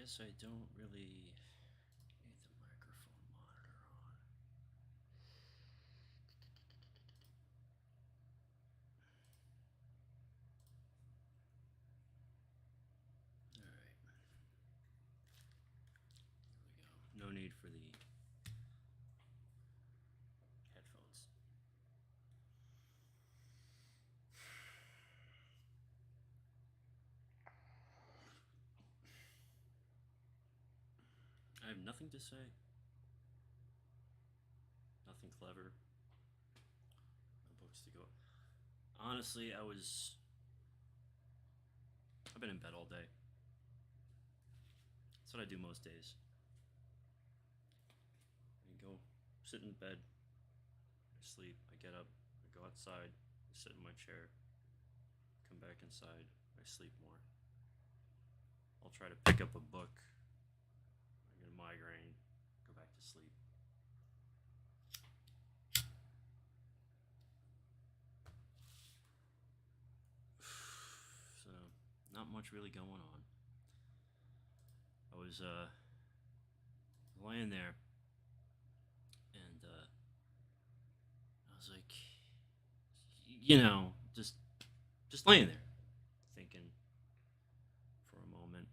guess I don't really need the microphone monitor on. Alright. There we go. No need for the headphones. I have nothing to say. Nothing clever. No books to go. Honestly, I've been in bed all day. That's what I do most days. I go sit in bed, I sleep, I get up, I go outside, I sit in my chair, come back inside, I sleep more. I'll try to pick up a book, I get a migraine, go back to sleep. So, not much really going on. I was laying there, and I was like, just laying there, thinking for a moment.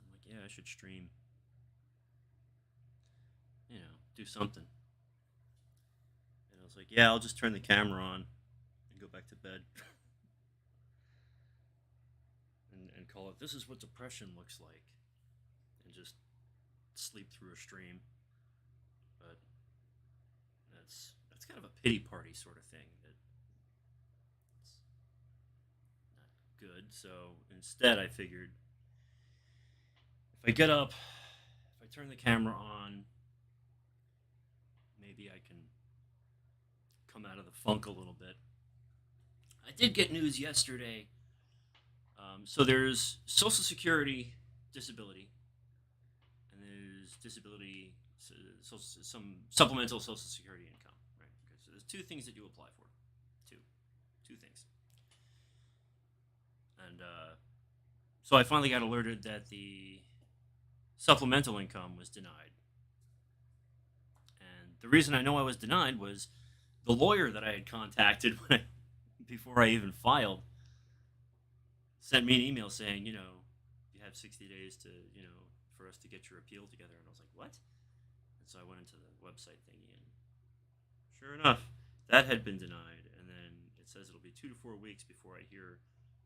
I'm like, yeah, I should stream, do something. And I was like, yeah, I'll just turn the camera on and go back to bed and call it, this is what depression looks like, and just sleep through a stream. But that's kind of a pity party sort of thing. It's not good. So instead, I figured if I get up, if I turn the camera on, maybe I can come out of the funk a little bit. I did get news yesterday. So there's Social Security disability, and there's disability, some supplemental Social Security income, right? Okay, so there's two things that you apply for, two things, and so I finally got alerted that the supplemental income was denied, and the reason I know I was denied was the lawyer that I had contacted before I even filed sent me an email saying, you have 60 days to, for us to get your appeal together. And I was like, what? And so I went into the website thingy, and sure enough, that had been denied. And then it says it'll be 2 to 4 weeks before I hear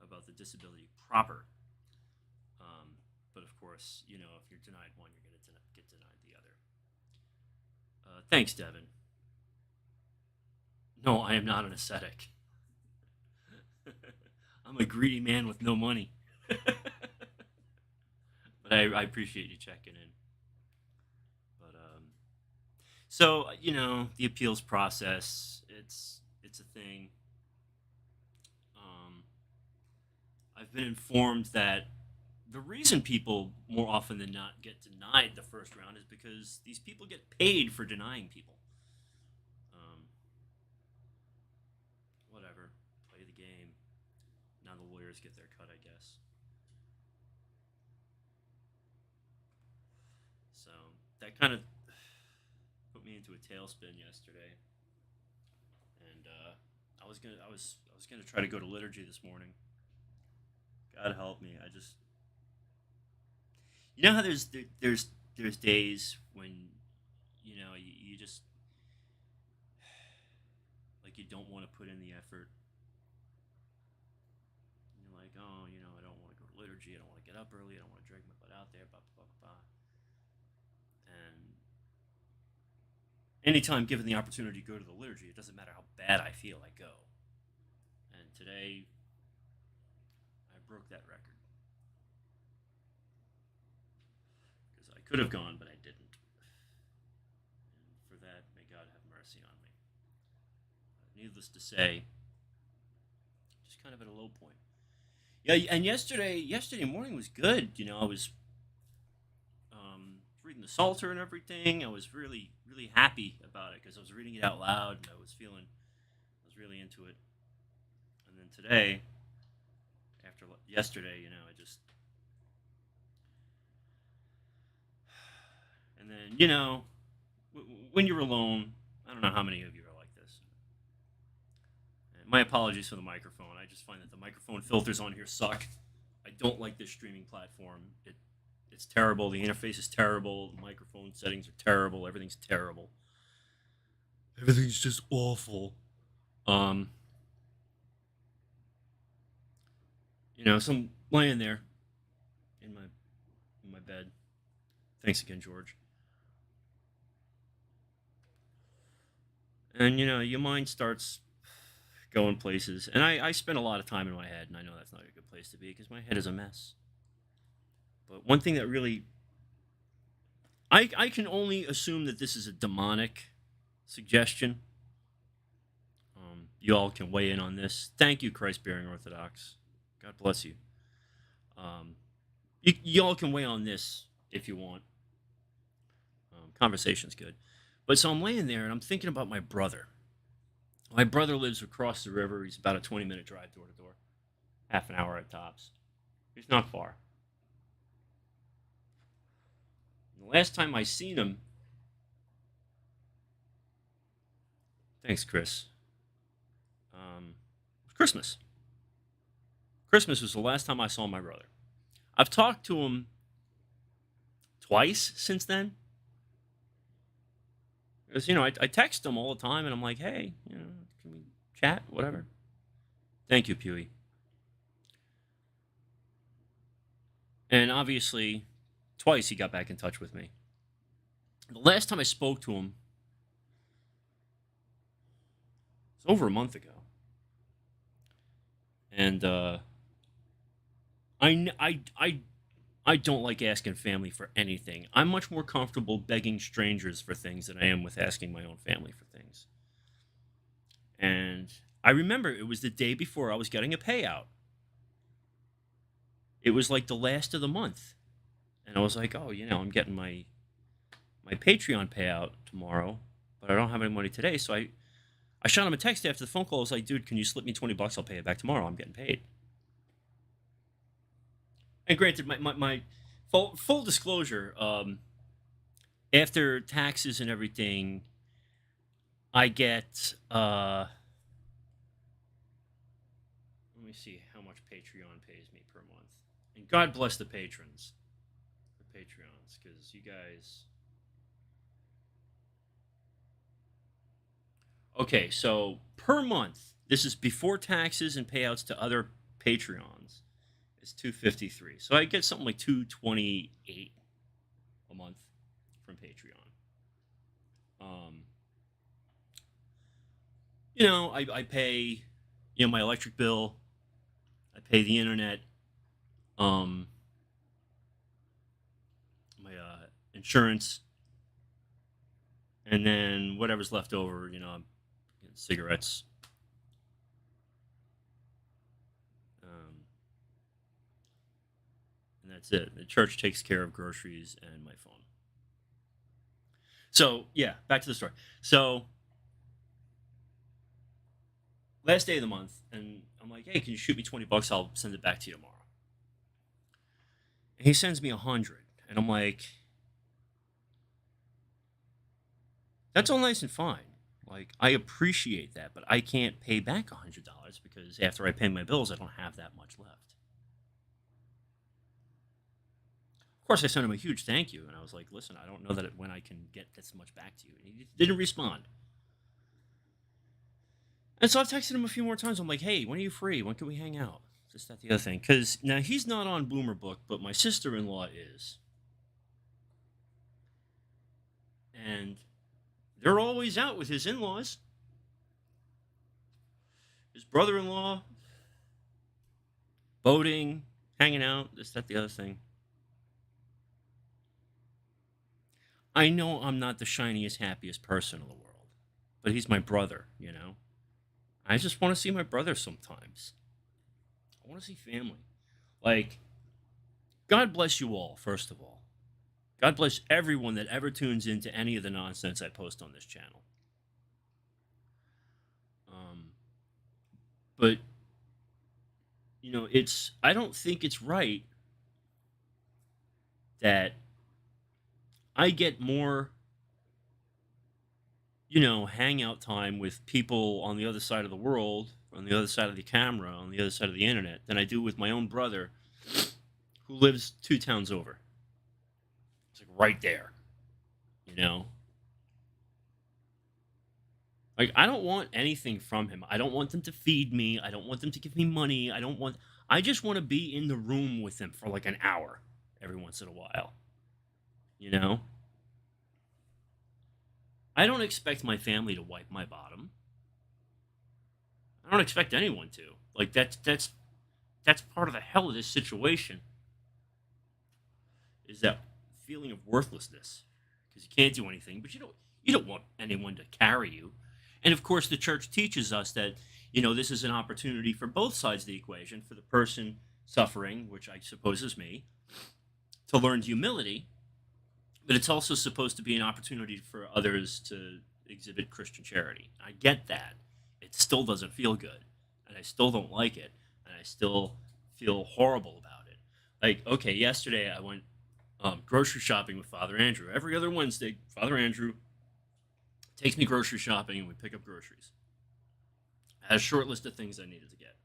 about the disability proper. But of course, if you're denied one, you're going to get denied the other. Thanks, Devin. No, I am not an ascetic. I'm a greedy man with no money. But I appreciate you checking in. But so the appeals process, it's a thing. Um, I've been informed that the reason people more often than not get denied the first round is because these people get paid for denying people. Um, Whatever, play the game. Now the lawyers get their cut, I guess. So that kind of put me into a tailspin yesterday, and I was gonna try to go to liturgy this morning. God help me. I just how there's days when you just like you don't want to put in the effort. And you're like, oh, I don't want to go to liturgy. I don't want to get up early. I don't want to drag my butt out there. Blah blah blah blah. And anytime given the opportunity to go to the liturgy, it doesn't matter how bad I feel, I go. And today, I broke that record because I could have gone, but I didn't. And for that, may God have mercy on me. Needless to say, just kind of at a low point. Yeah, and yesterday morning was good. I was reading the Psalter and everything. I was really, really happy about it because I was reading it out loud and I was really into it. And then today, after yesterday, I just And then, when you're alone, I don't know how many of you are like this. And my apologies for the microphone. I just find that the microphone filters on here suck. I don't like this streaming platform. It's terrible. The interface is terrible. The microphone settings are terrible. Everything's terrible. Everything's just awful. So I'm laying there in my bed. Thanks again, George. And your mind starts going places. And I spend a lot of time in my head, and I know that's not a good place to be because my head is a mess. But one thing that really, I can only assume that this is a demonic suggestion. You all can weigh in on this. Thank you, Christ-bearing Orthodox. God bless you. You all can weigh on this if you want. Conversation's good. But so I'm laying there and I'm thinking about my brother. My brother lives across the river. He's about a 20-minute drive door to door. Half an hour at tops. He's not far. And the last time I seen him... Thanks, Chris. Christmas. Christmas was the last time I saw my brother. I've talked to him twice since then. Because, I text him all the time, and I'm like, hey, can we chat, whatever. Thank you, Pewee. And obviously, twice he got back in touch with me. The last time I spoke to him was over a month ago. And I don't like asking family for anything. I'm much more comfortable begging strangers for things than I am with asking my own family for things. And I remember it was the day before I was getting a payout. It was like the last of the month. And I was like, oh, I'm getting my Patreon payout tomorrow, but I don't have any money today. So I shot him a text after the phone call. I was like, dude, can you slip me $20? I'll pay it back tomorrow. I'm getting paid. And granted, my full disclosure, after taxes and everything, I get, let me see how much Patreon pays me per month. And God bless the patrons, the Patreons, because you guys... Okay, so per month, this is before taxes and payouts to other Patreons, is $253. So I get something like $228 a month from Patreon. I pay, my electric bill. I pay the internet. My insurance. And then whatever's left over, cigarettes. And that's it. The church takes care of groceries and my phone. So, yeah, back to the story. So, last day of the month, and I'm like, hey, can you shoot me $20? I'll send it back to you tomorrow. And he sends me 100. And I'm like, that's all nice and fine. Like, I appreciate that, but I can't pay back $100 because after I pay my bills, I don't have that much left. Of course, I sent him a huge thank you, and I was like, listen, I don't know when I can get this much back to you. And he didn't respond. And so I've texted him a few more times. I'm like, hey, when are you free? When can we hang out? Just that, the other thing. Because now he's not on Boomer Book, but my sister-in-law is. And they're always out with his in-laws. His brother-in-law. Boating. Hanging out. This, that, the other thing. I know I'm not the shiniest, happiest person in the world. But he's my brother, I just want to see my brother sometimes. I want to see family. Like, God bless you all, first of all. God bless everyone that ever tunes into any of the nonsense I post on this channel. But, I don't think it's right that I get more, hangout time with people on the other side of the world, on the other side of the camera, on the other side of the internet than I do with my own brother who lives 2 towns over. It's like right there, you know? Like, I don't want anything from him. I don't want them to feed me. I don't want them to give me money. I just want to be in the room with him for like an hour every once in a while, you know? I don't expect my family to wipe my bottom. I don't expect anyone to. Like that's part of the hell of this situation is that feeling of worthlessness because you can't do anything, but you don't want anyone to carry you. And of course, the church teaches us that this is an opportunity for both sides of the equation for the person suffering, which I suppose is me, to learn humility, but it's also supposed to be an opportunity for others to exhibit Christian charity. I get that. It still doesn't feel good, and I still don't like it, and I still feel horrible about it. Like, okay, yesterday I went grocery shopping with Father Andrew. Every other Wednesday, Father Andrew takes me grocery shopping, and we pick up groceries. I had a short list of things I wanted to get,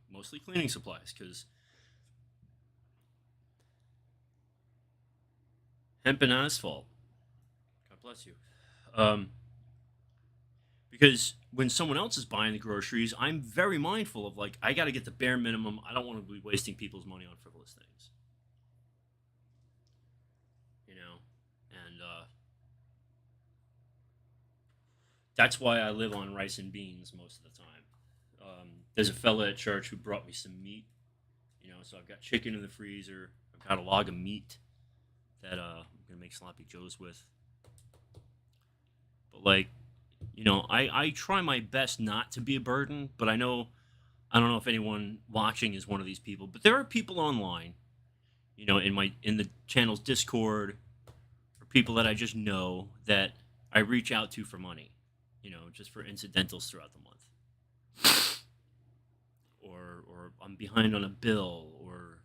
mostly cleaning supplies, because hemp and asphalt. God bless you. Um, because when someone else is buying the groceries, I'm very mindful of like I got to get the bare minimum. I don't want to be wasting people's money on frivolous things, you know. And that's why I live on rice and beans most of the time. There's a fella at church who brought me some meat, so I've got chicken in the freezer. I've got a log of meat that I'm gonna make sloppy joes with. But like, I try my best not to be a burden, but I don't know if anyone watching is one of these people, but there are people online, in the channel's Discord or people that I just know that I reach out to for money, just for incidentals throughout the month. Or I'm behind on a bill, or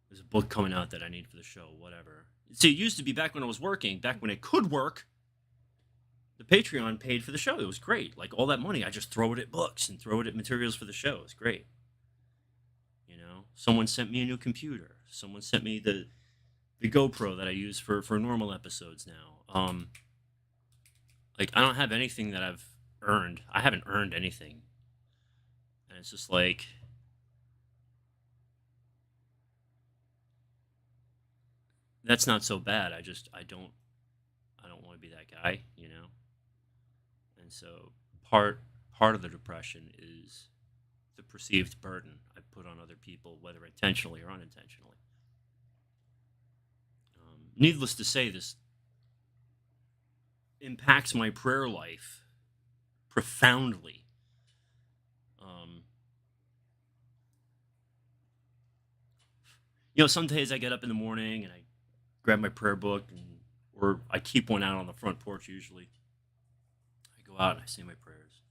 there's a book coming out that I need for the show, whatever. See, it used to be back when I was working, back when it could work, the Patreon paid for the show. It was great. Like all that money, I just throw it at books and throw it at materials for the show. It's great. Someone sent me a new computer. Someone sent me the GoPro that I use for normal episodes now. Like I don't have anything that I've earned. I haven't earned anything, and it's just like that's not so bad. I don't want to be that guy. And so part of the depression is the perceived burden I put on other people, whether intentionally or unintentionally. Needless to say, this impacts my prayer life profoundly. Um, some days I get up in the morning and I grab my prayer book, or I keep one out on the front porch usually. I go out and I say my prayers.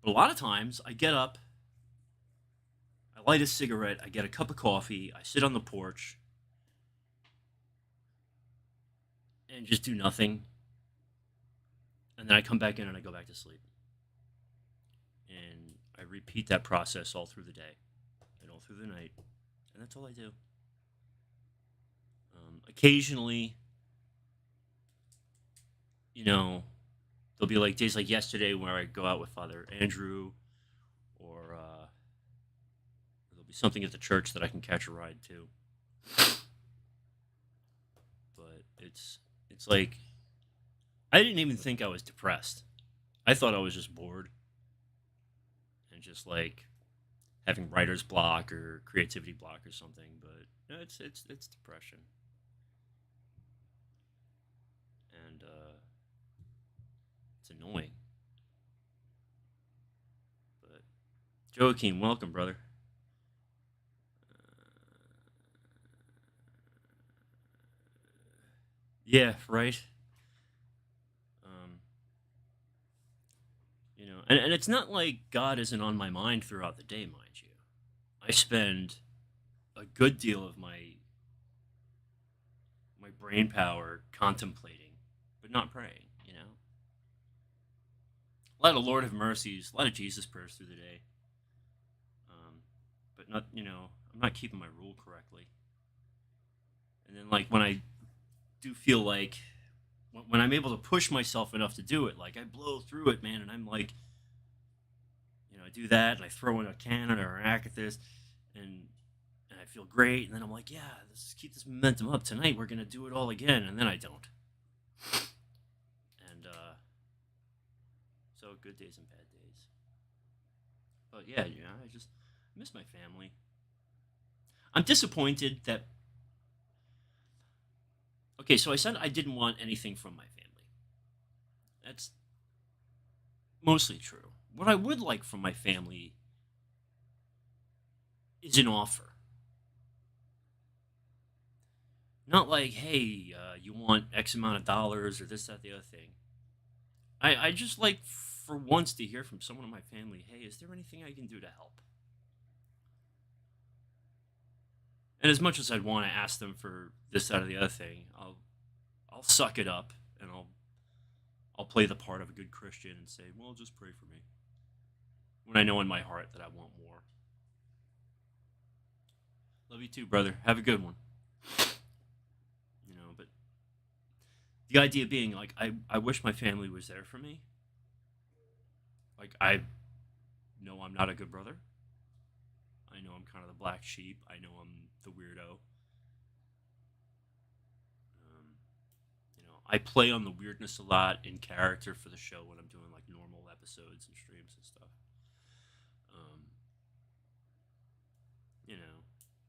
But a lot of times I get up, I light a cigarette, I get a cup of coffee, I sit on the porch and just do nothing. And then I come back in and I go back to sleep. And I repeat that process all through the day and all through the night. And that's all I do. Occasionally, there'll be like days like yesterday where I go out with Father Andrew, or there'll be something at the church that I can catch a ride to. But it's like I didn't even think I was depressed. I thought I was just bored and just like having writer's block or creativity block or something. But no, it's depression. And it's annoying. But Joaquin, welcome, brother. Yeah, right. Um, and it's not like God isn't on my mind throughout the day, mind you. I spend a good deal of my my brain power contemplating, but not praying. A lot of Lord have mercies, a lot of Jesus prayers through the day, but not, I'm not keeping my rule correctly. And then, like, when I do feel like, when I'm able to push myself enough to do it, like, I blow through it, man, and I'm like, I do that, and I throw in a cannon or an akathis, and I feel great, and then I'm like, yeah, let's keep this momentum up. Tonight we're going to do it all again, and then I don't. And, so good days and bad days. But yeah, I just miss my family. I'm disappointed that. Okay, so I said I didn't want anything from my family. That's mostly true. What I would like from my family is an offer. Not like, hey, you want X amount of dollars or this, that, the other thing. I just like for once to hear from someone in my family, hey, is there anything I can do to help? And as much as I'd want to ask them for this, that, or the other thing, I'll suck it up and I'll play the part of a good Christian and say, well, just pray for me. When I know in my heart that I want more. Love you too, brother. Have a good one. But the idea being, like, I wish my family was there for me. Like, I know I'm not a good brother. I know I'm kind of the black sheep. I know I'm the weirdo. I play on the weirdness a lot in character for the show when I'm doing, like, normal episodes and streams and stuff.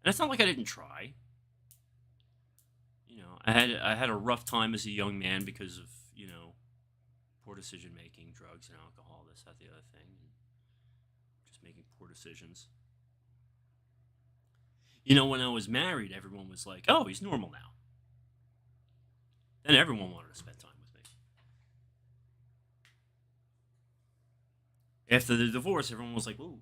And it's not like I didn't try. I had a rough time as a young man because of, poor decision making, drugs and alcohol, this, that, the other thing, and just making poor decisions. When I was married, everyone was like, oh, he's normal now. Then everyone wanted to spend time with me. After the divorce, everyone was like, ooh.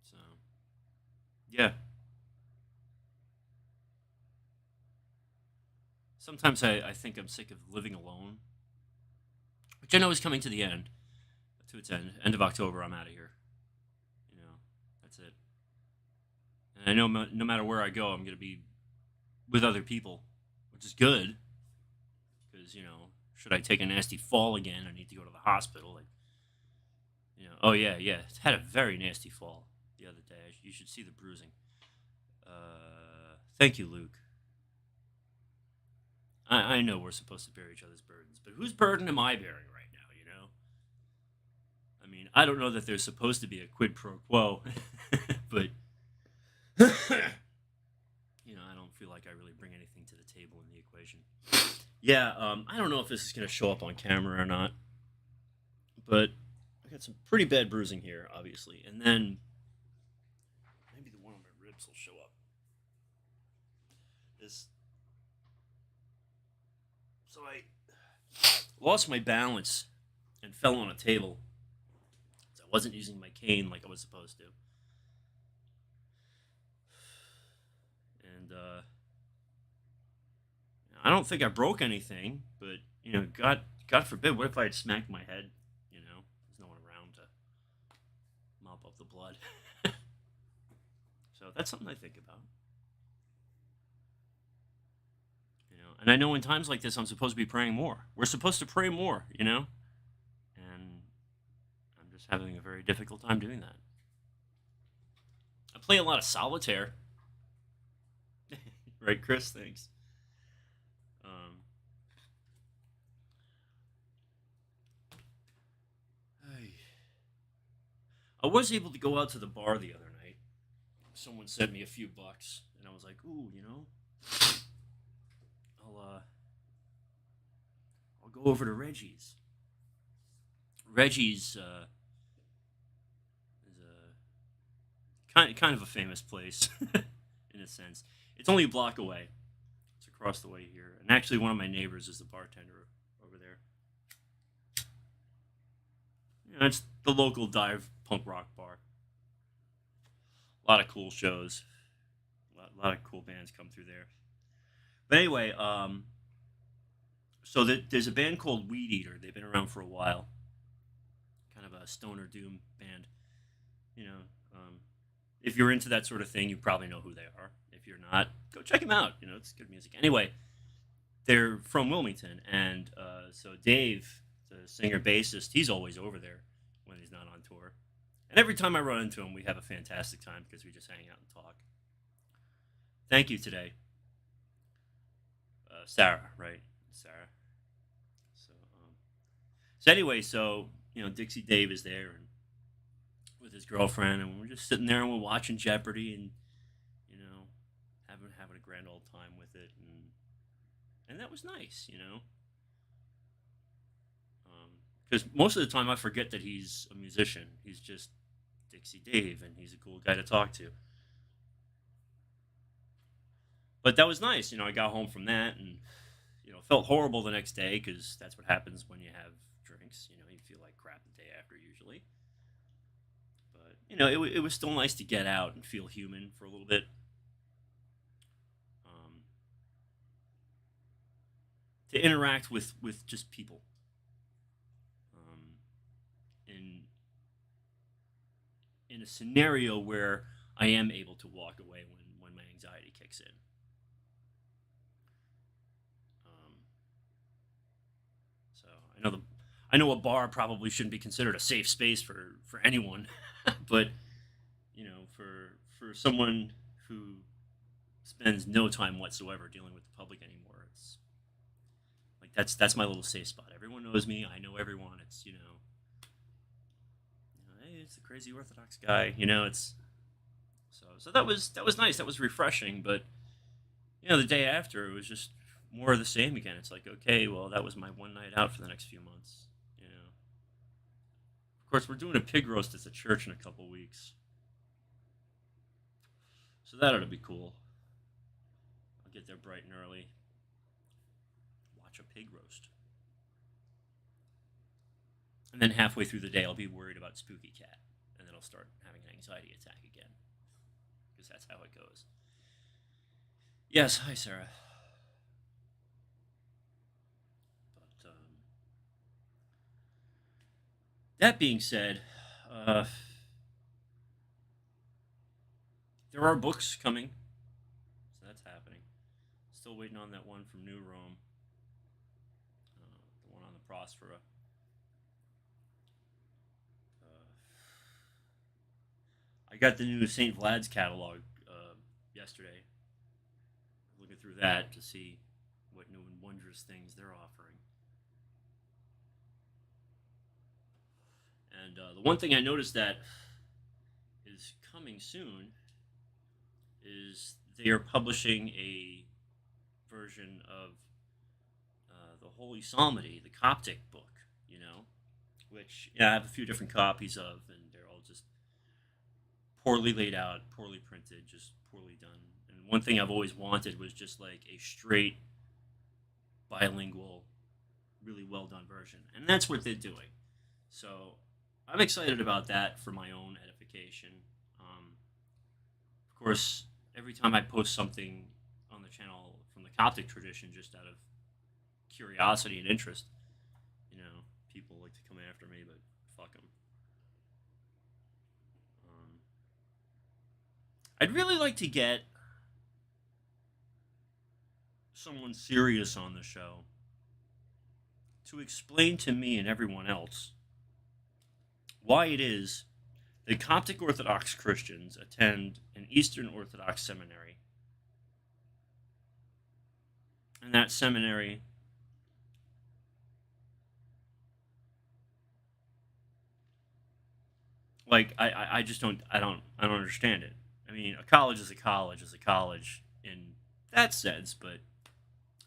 So, yeah. Sometimes I think I'm sick of living alone, which I know is coming to the end, to its end. End of October, I'm out of here. That's it. And I know no matter where I go, I'm going to be with other people, which is good. Because, should I take a nasty fall again, I need to go to the hospital. Oh, yeah. Had a very nasty fall the other day. You should see the bruising. Thank you, Luke. I know we're supposed to bear each other's burdens, but whose burden am I bearing right now, I mean, I don't know that there's supposed to be a quid pro quo, but, I don't feel like I really bring anything to the table in the equation. Yeah, I don't know if this is going to show up on camera or not, but I got some pretty bad bruising here, obviously, and then maybe the one on my ribs will show up. So I lost my balance and fell on a table. So I wasn't using my cane like I was supposed to. And I don't think I broke anything, but God forbid, what if I had smacked my head? There's no one around to mop up the blood. So that's something I think about. And I know in times like this, I'm supposed to be praying more. We're supposed to pray more, And I'm just having a very difficult time doing that. I play a lot of solitaire. Right, Chris? Thanks. I was able to go out to the bar the other night. Someone sent me a few bucks, and I was like, ooh, I'll go over to Reggie's. Reggie's is a kind of a famous place in a sense. It's only a block away. It's across the way here, and actually, one of my neighbors is the bartender over there. it's the local dive punk rock bar. A lot of cool shows. A lot of cool bands come through there. But anyway, so there's a band called Weed Eater. They've been around for a while. Kind of a stoner doom band. You know, um, if you're into that sort of thing, you probably know who they are. If you're not, go check them out. It's good music. Anyway, they're from Wilmington, and so Dave, the singer bassist, he's always over there when he's not on tour. And every time I run into him, we have a fantastic time because we just hang out and talk. Thank you today, Sarah. Right, Sarah. So, so anyway, Dixie Dave is there and with his girlfriend, and we're just sitting there and we're watching Jeopardy and you know having a grand old time with it, and that was nice. Because most of the time I forget that he's a musician. He's just Dixie Dave, and he's a cool guy to talk to. But that was nice. I got home from that, and felt horrible the next day because that's what happens when you have drinks. You feel like crap the day after usually. But it was still nice to get out and feel human for a little bit. Um, to interact with just people. In a scenario where I am able to walk away when my anxiety kicks in. Um, so I know a bar probably shouldn't be considered a safe space for anyone, but for someone who spends no time whatsoever dealing with the public anymore, it's like that's my little safe spot. Everyone knows me. I know everyone. It's hey, it's the crazy Orthodox guy. It's so that was nice. That was refreshing. But the day after, it was just more of the same again. It's like, okay, well, that was my one night out for the next few months. Of course, we're doing a pig roast at the church in a couple weeks, so that ought to be cool. I'll get there bright and early, watch a pig roast, and then halfway through the day, I'll be worried about Spooky Cat, and then I'll start having an anxiety attack again, because that's how it goes. Yes, hi Sarah. But that being said, uh, there are books coming, so that's happening. Still waiting on that one from New Rome, the one on the Prospera. Uh, I got the new St. Vlad's catalog yesterday. Looking through that to see what new and wondrous things they're offering. And the one thing I noticed that is coming soon is they are publishing a version of the Holy Psalmody, the Coptic book, which I have a few different copies of, and they're all just poorly laid out, poorly printed, just poorly done. And one thing I've always wanted was just like a straight bilingual, really well done version, and that's what they're doing. So I'm excited about that for my own edification. Of course, every time I post something on the channel from the Coptic tradition, just out of curiosity and interest, people like to come after me, but fuck them. I'd really like to get someone serious on the show to explain to me and everyone else why it is that Coptic Orthodox Christians attend an Eastern Orthodox seminary, and that seminary I just don't understand it. I mean, a college is a college is a college in that sense, but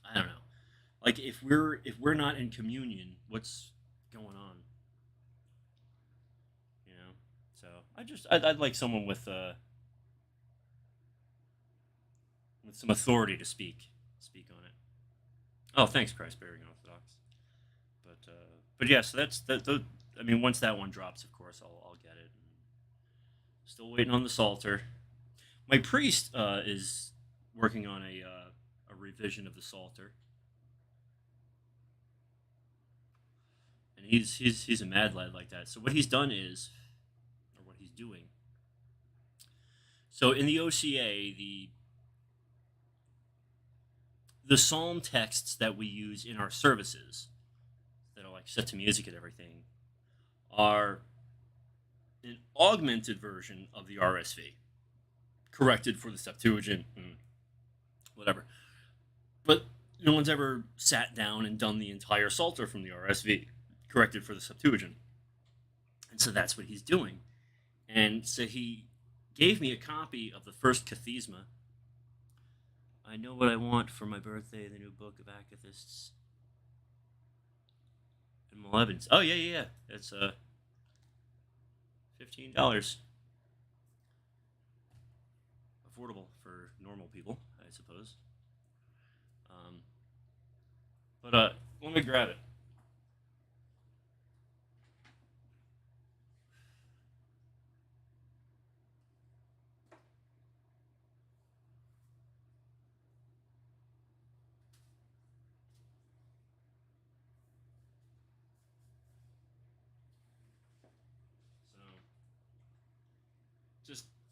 I don't know. Like if we're not in communion, what's going on? You know. So I'd like someone with some authority to speak on it. Oh, thanks, Christ bearing Orthodox. But yeah, so I mean, once that one drops, of course, I'll get it. Still waiting on the Psalter. My priest is working on a revision of the Psalter, and he's a mad lad like that. So what he's done is, or what he's doing. So in the OCA, the psalm texts that we use in our services that are like set to music and everything are an augmented version of the RSV, corrected for the Septuagint and whatever. But no one's ever sat down and done the entire Psalter from the RSV, corrected for the Septuagint. And so that's what he's doing. And so he gave me a copy of the first Kathisma. I know what I want for my birthday, the new book of Akathists. And Malevins. Oh, yeah. It's $15. Affordable for normal people, I suppose. But let me grab it.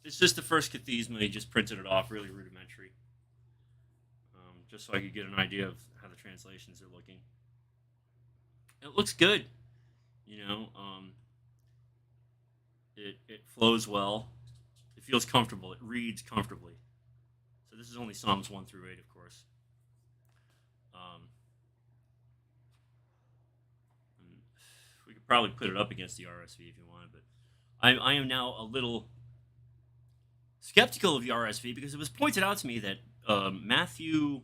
It's just the first Kathisma. He just printed it off, really rudimentary, just so I could get an idea of how the translations are looking. It looks good, you know. It flows well. It feels comfortable. It reads comfortably. So this is only Psalms 1 through 8, of course. We could probably put it up against the RSV if you wanted, but I am now a little skeptical of the RSV because it was pointed out to me that Matthew.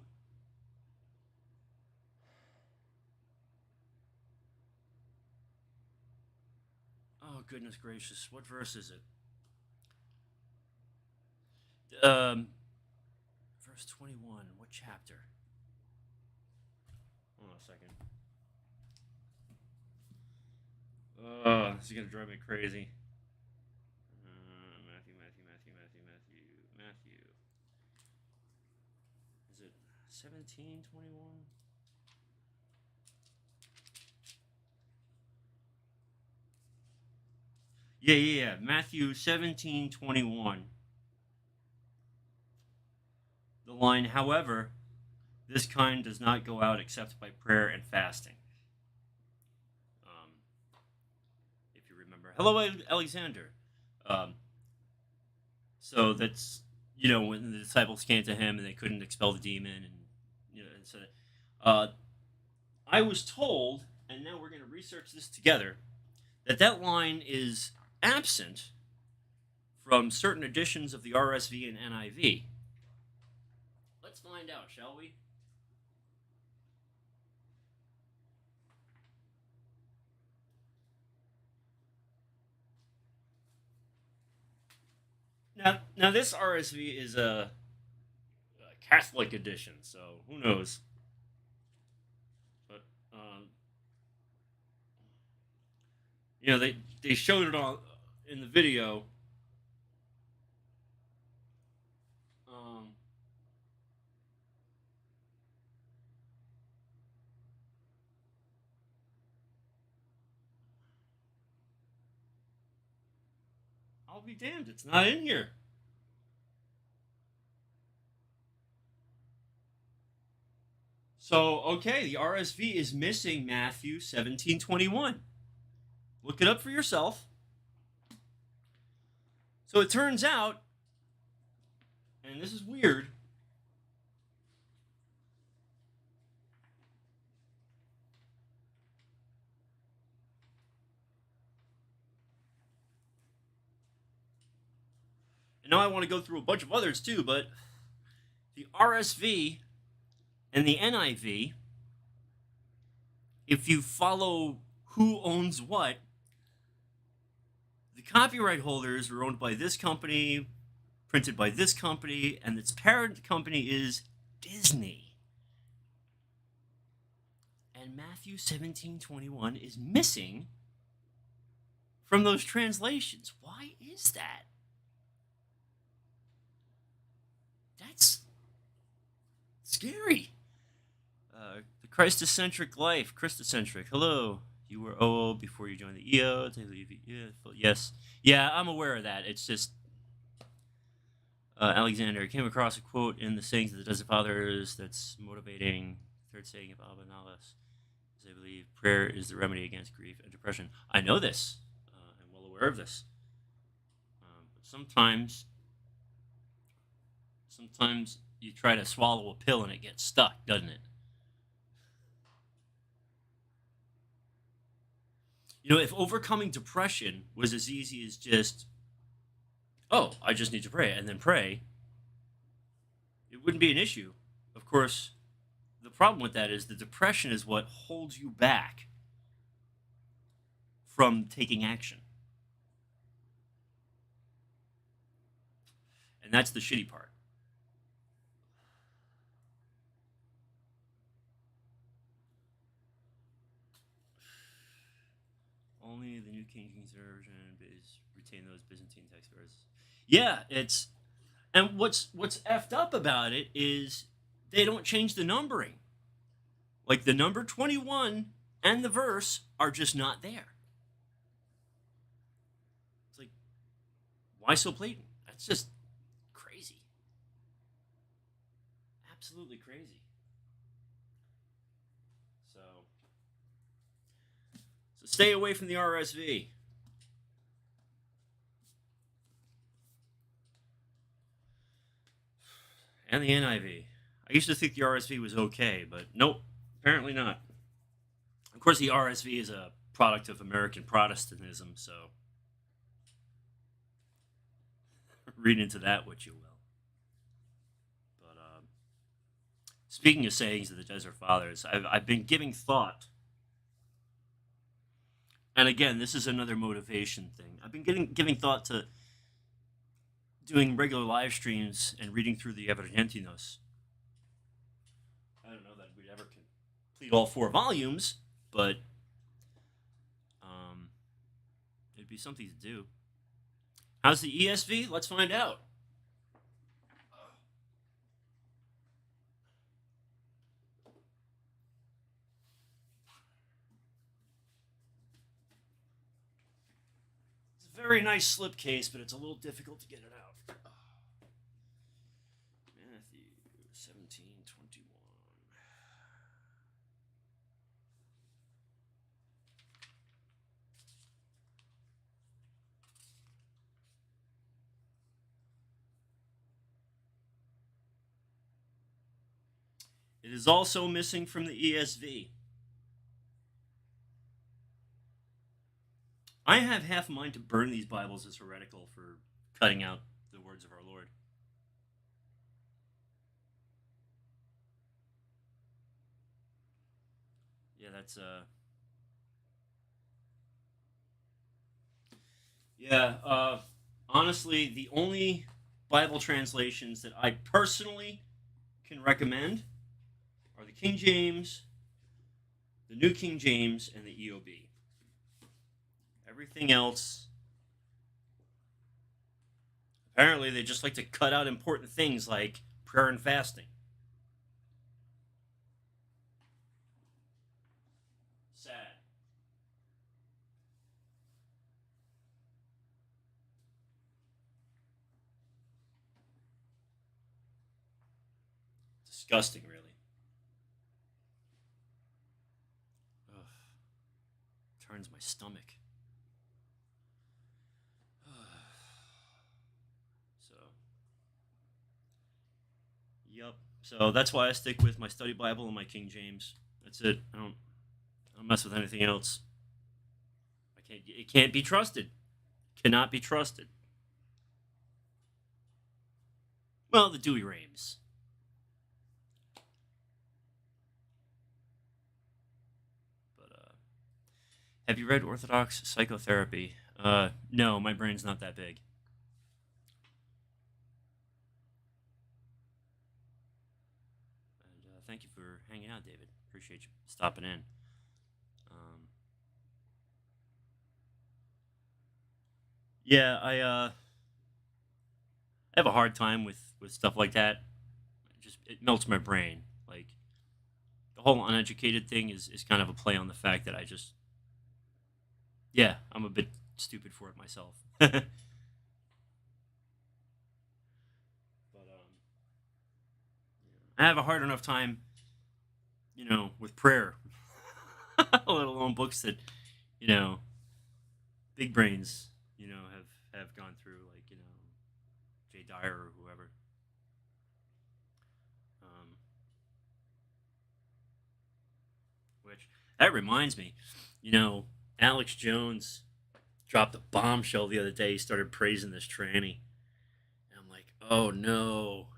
Oh, goodness gracious. What verse is it? Verse 21. What chapter? Hold on a second. This is going to drive me crazy. Matthew. Is it 17:21? Yeah. Matthew 17:21. The line, however, this kind does not go out except by prayer and fasting. If you remember. Hello, Alexander. So that's, when the disciples came to him and they couldn't expel the demon, and so I was told, and now we're going to research this together, that line is absent from certain editions of the RSV and NIV. Let's find out, shall we? Now this RSV is a Catholic edition, so who knows? But they showed it on in the video. I'll be damned, it's not in here. So, okay, the RSV is missing Matthew 17:21. Look it up for yourself. So it turns out, and this is weird, and now I want to go through a bunch of others too, but the RSV and the NIV, if you follow who owns what, the copyright holders are owned by this company, printed by this company, and its parent company is Disney. And Matthew 17:21 is missing from those translations. Why is that? That's scary. The Christocentric life. Christocentric. Hello. You were OO before you joined the EO. Yes. Yeah, I'm aware of that. It's just Alexander came across a quote in the sayings of the Desert Fathers that's motivating. Third saying of Abba Nalas. I believe prayer is the remedy against grief and depression. I know this. I'm well aware of this. But sometimes you try to swallow a pill and it gets stuck, doesn't it? You know, if overcoming depression was as easy as just, oh, I just need to pray and then pray, it wouldn't be an issue. Of course, the problem with that is the depression is what holds you back from taking action. And that's the shitty part. Only the New King James Version retain those Byzantine text verses. Yeah, it's and what's effed up about it is they don't change the numbering. Like the number 21 and the verse are just not there. It's like, why so blatant? That's just crazy. Absolutely crazy. So stay away from the RSV. And the NIV. I used to think the RSV was okay, but nope, apparently not. Of course, the RSV is a product of American Protestantism, so read into that what you will. But speaking of sayings of the Desert Fathers, I've been giving thought. And again, this is another motivation thing. I've been giving thought to doing regular live streams and reading through the Evergentinos. I don't know that we'd ever complete all 4 volumes, but it'd be something to do. How's the ESV? Let's find out. It's a very nice slipcase, but it's a little difficult to get it out. Matthew 17:21. It is also missing from the ESV. I have half a mind to burn these Bibles as heretical for cutting out the words of our Lord. Yeah, that's honestly, the only Bible translations that I personally can recommend are the King James, the New King James, and the EOB. Everything else, apparently, they just like to cut out important things like prayer and fasting. Sad. Disgusting, really. Ugh. Turns my stomach. Yep. So that's why I stick with my study Bible and my King James. That's it. I don't mess with anything else. It can't be trusted. Cannot be trusted. Well, the Dewey Rames. But have you read Orthodox Psychotherapy? No, my brain's not that big. And thank you for hanging out, David. Appreciate you stopping in. Yeah, I have a hard time with stuff like that. It melts my brain. Like the whole uneducated thing is kind of a play on the fact that I just yeah, I'm a bit stupid for it myself. But I have a hard enough time, with prayer, let alone books that you know big brains have gone through, like Jay Dyer or whoever. Um, which that reminds me, you know, Alex Jones dropped a bombshell the other day. He started praising this tranny, and I'm like, oh no,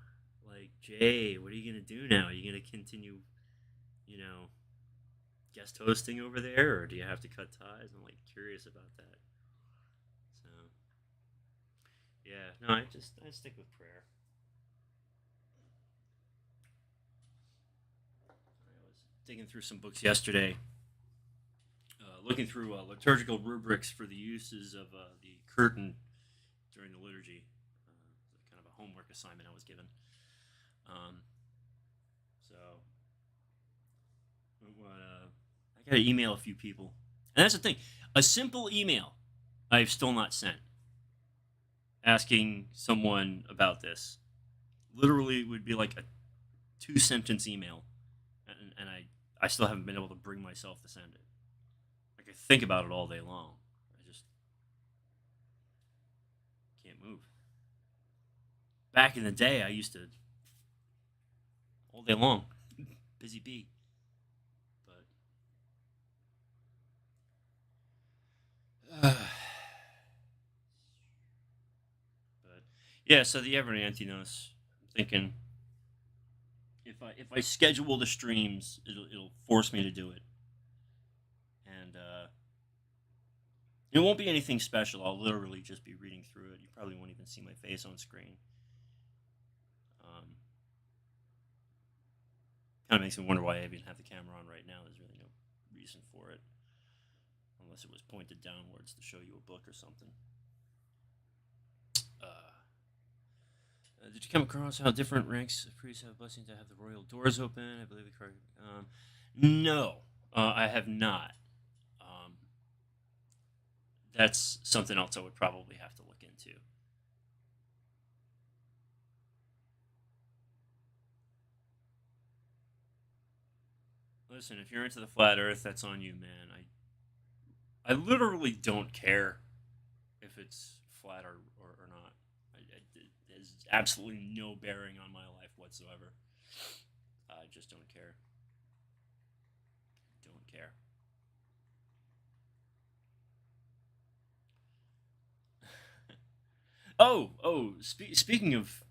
like Jay, what are you gonna do now? Are you gonna continue, you know, guest hosting over there, or do you have to cut ties? I'm like curious about that. So yeah, no, I stick with prayer. I was digging through some books yesterday, looking through liturgical rubrics for the uses of the curtain during the liturgy. Kind of a homework assignment I was given. Um, so I got to email a few people, and that's the thing. A simple email I've still not sent asking someone about this. Literally, it would be like a two-sentence email, and I still haven't been able to bring myself to send it. Like I think about it all day long. I just can't move. Back in the day, I used to all day long, busy bee. But but yeah, so the Ever Antinos. I'm thinking if I schedule the streams, it'll force me to do it, and it won't be anything special. I'll literally just be reading through it. You probably won't even see my face on screen. Kind of makes me wonder why I even have the camera on right now. There's really no reason for it, unless it was pointed downwards to show you a book or something. Did you come across how different ranks of priests have a blessing to have the royal doors open? I believe the correct. No, I have not. Um, that's something else I would probably have to look into. Listen, if you're into the flat Earth, that's on you, man. I literally don't care if it's flat or not. It has absolutely no bearing on my life whatsoever. I just don't care. Don't care. Speaking of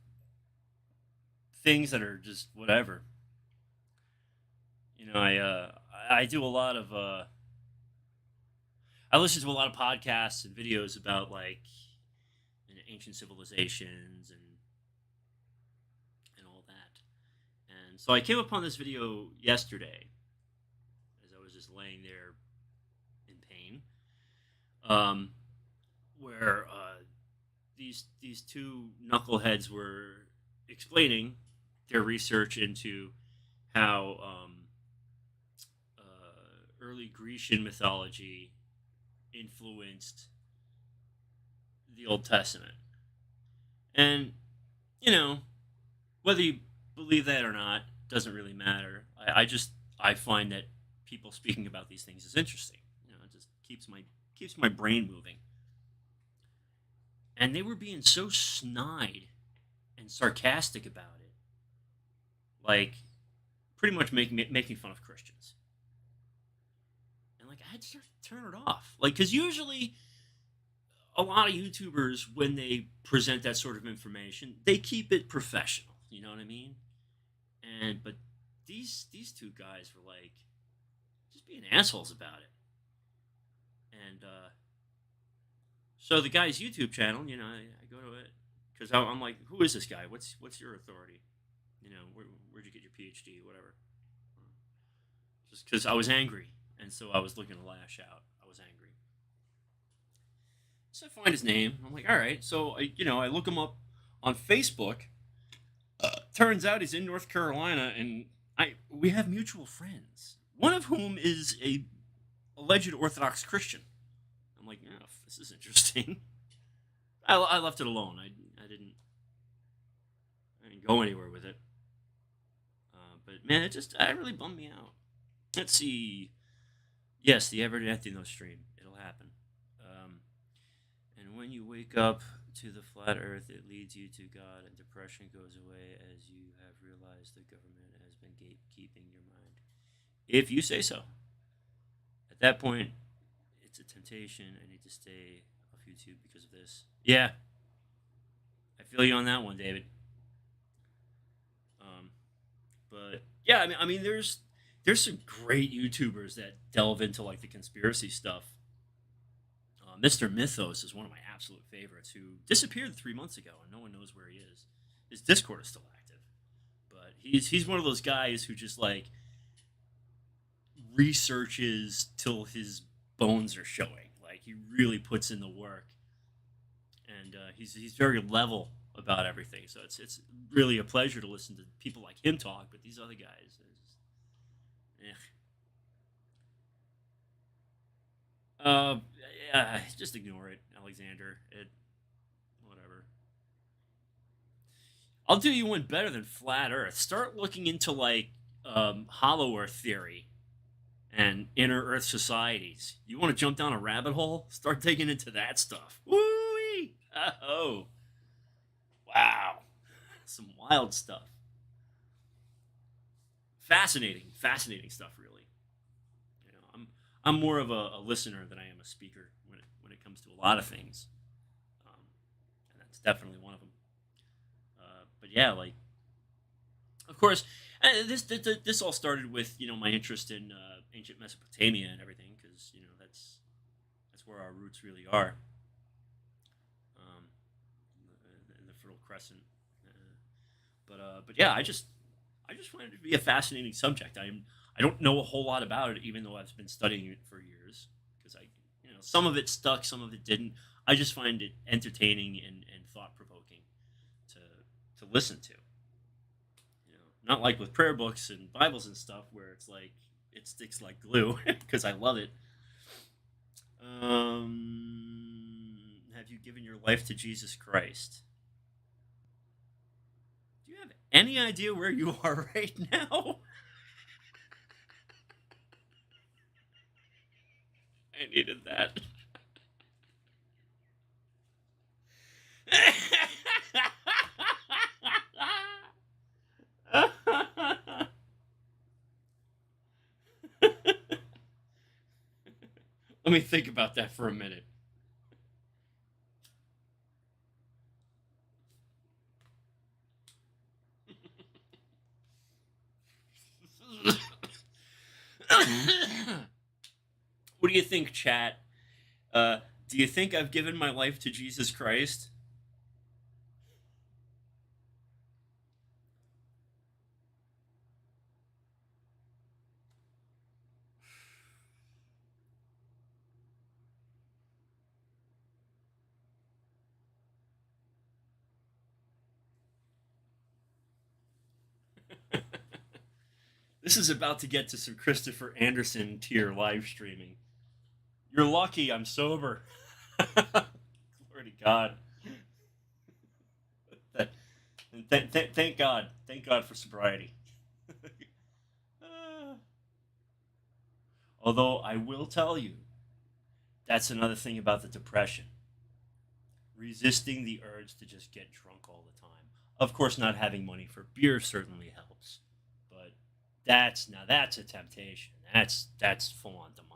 things that are just whatever, I do a lot of I listen to a lot of podcasts and videos about like ancient civilizations and all that. And so I came upon this video yesterday as I was just laying there in pain, um, where these two knuckleheads were explaining their research into how early Grecian mythology influenced the Old Testament. And, you know, whether you believe that or not doesn't really matter. I find that people speaking about these things is interesting. It just keeps my brain moving. And they were being so snide and sarcastic about it, like pretty much making fun of Christians. And like I had to turn it off, like because usually a lot of YouTubers when they present that sort of information, they keep it professional. You know what I mean? And but these two guys were like just being assholes about it. And so the guy's YouTube channel, I go to it because I'm like, who is this guy? What's your authority? Where'd you get your PhD? Whatever. Just because I was angry, and so I was looking to lash out. I was angry. So I find his name. I'm like, all right. So I look him up on Facebook. Turns out he's in North Carolina, and we have mutual friends. One of whom is a alleged Orthodox Christian. I'm like, oh, this is interesting. I left it alone. I didn't go anywhere with it. But man, it really bummed me out. Let's see. Yes, the ever no stream. It'll happen. Um, and when you wake up to the flat Earth, it leads you to God, and depression goes away as you have realized the government has been gatekeeping your mind. If you say so. At that point, it's a temptation. I need to stay off YouTube because of this. Yeah, I feel you on that one, David. Um, but yeah, I mean, there's some great YouTubers that delve into like the conspiracy stuff. Mr. Mythos is one of my absolute favorites, who disappeared 3 months ago, and no one knows where he is. His Discord is still active, but he's one of those guys who just like researches till his bones are showing. Like he really puts in the work, and he's very level about everything. So it's really a pleasure to listen to people like him talk. But these other guys, eh. Uh, yeah, just ignore it, Alexander. Whatever. I'll do you one better than flat Earth. Start looking into like hollow Earth theory and inner Earth societies. You want to jump down a rabbit hole? Start digging into that stuff. Woo-wee! Oh, wow, some wild stuff. Fascinating stuff. Really, I'm more of a listener than I am a speaker when it comes to a lot of things, um, and that's definitely one of them. But yeah, like of course, this all started with my interest in ancient Mesopotamia and everything, because that's where our roots really are, um, in the Fertile Crescent. But yeah, I just find it to be a fascinating subject. I don't know a whole lot about it, even though I've been studying it for years. Because some of it stuck, some of it didn't. I just find it entertaining and thought provoking to listen to. Not like with prayer books and Bibles and stuff, where it's like it sticks like glue, because I love it. Have you given your life to Jesus Christ? Do you have any idea where you are right now? I needed that. Let me think about that for a minute. What do you think, chat? Do you think I've given my life to Jesus Christ? This is about to get to some Christopher Anderson tier live streaming. You're lucky I'm sober. Glory to God. Thank God. Thank God for sobriety. Uh, Although I will tell you, that's another thing about the depression. Resisting the urge to just get drunk all the time. Of course, not having money for beer certainly helps, but that's a temptation. That's full on demonic.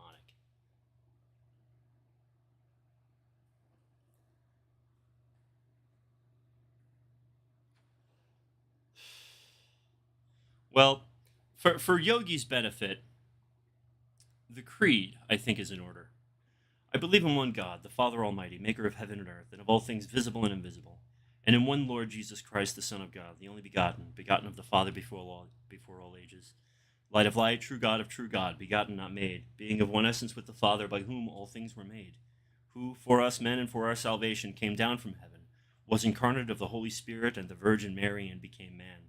Well, for Yogi's benefit, the creed I think is in order. I believe in one God, the Father Almighty, maker of heaven and earth, and of all things visible and invisible, and in one Lord Jesus Christ, the Son of God, the only begotten of the Father before all ages, light of light, true God of true God, begotten, not made, being of one essence with the Father, by whom all things were made, who for us men and for our salvation came down from heaven, was incarnate of the Holy Spirit and the Virgin Mary, and became man.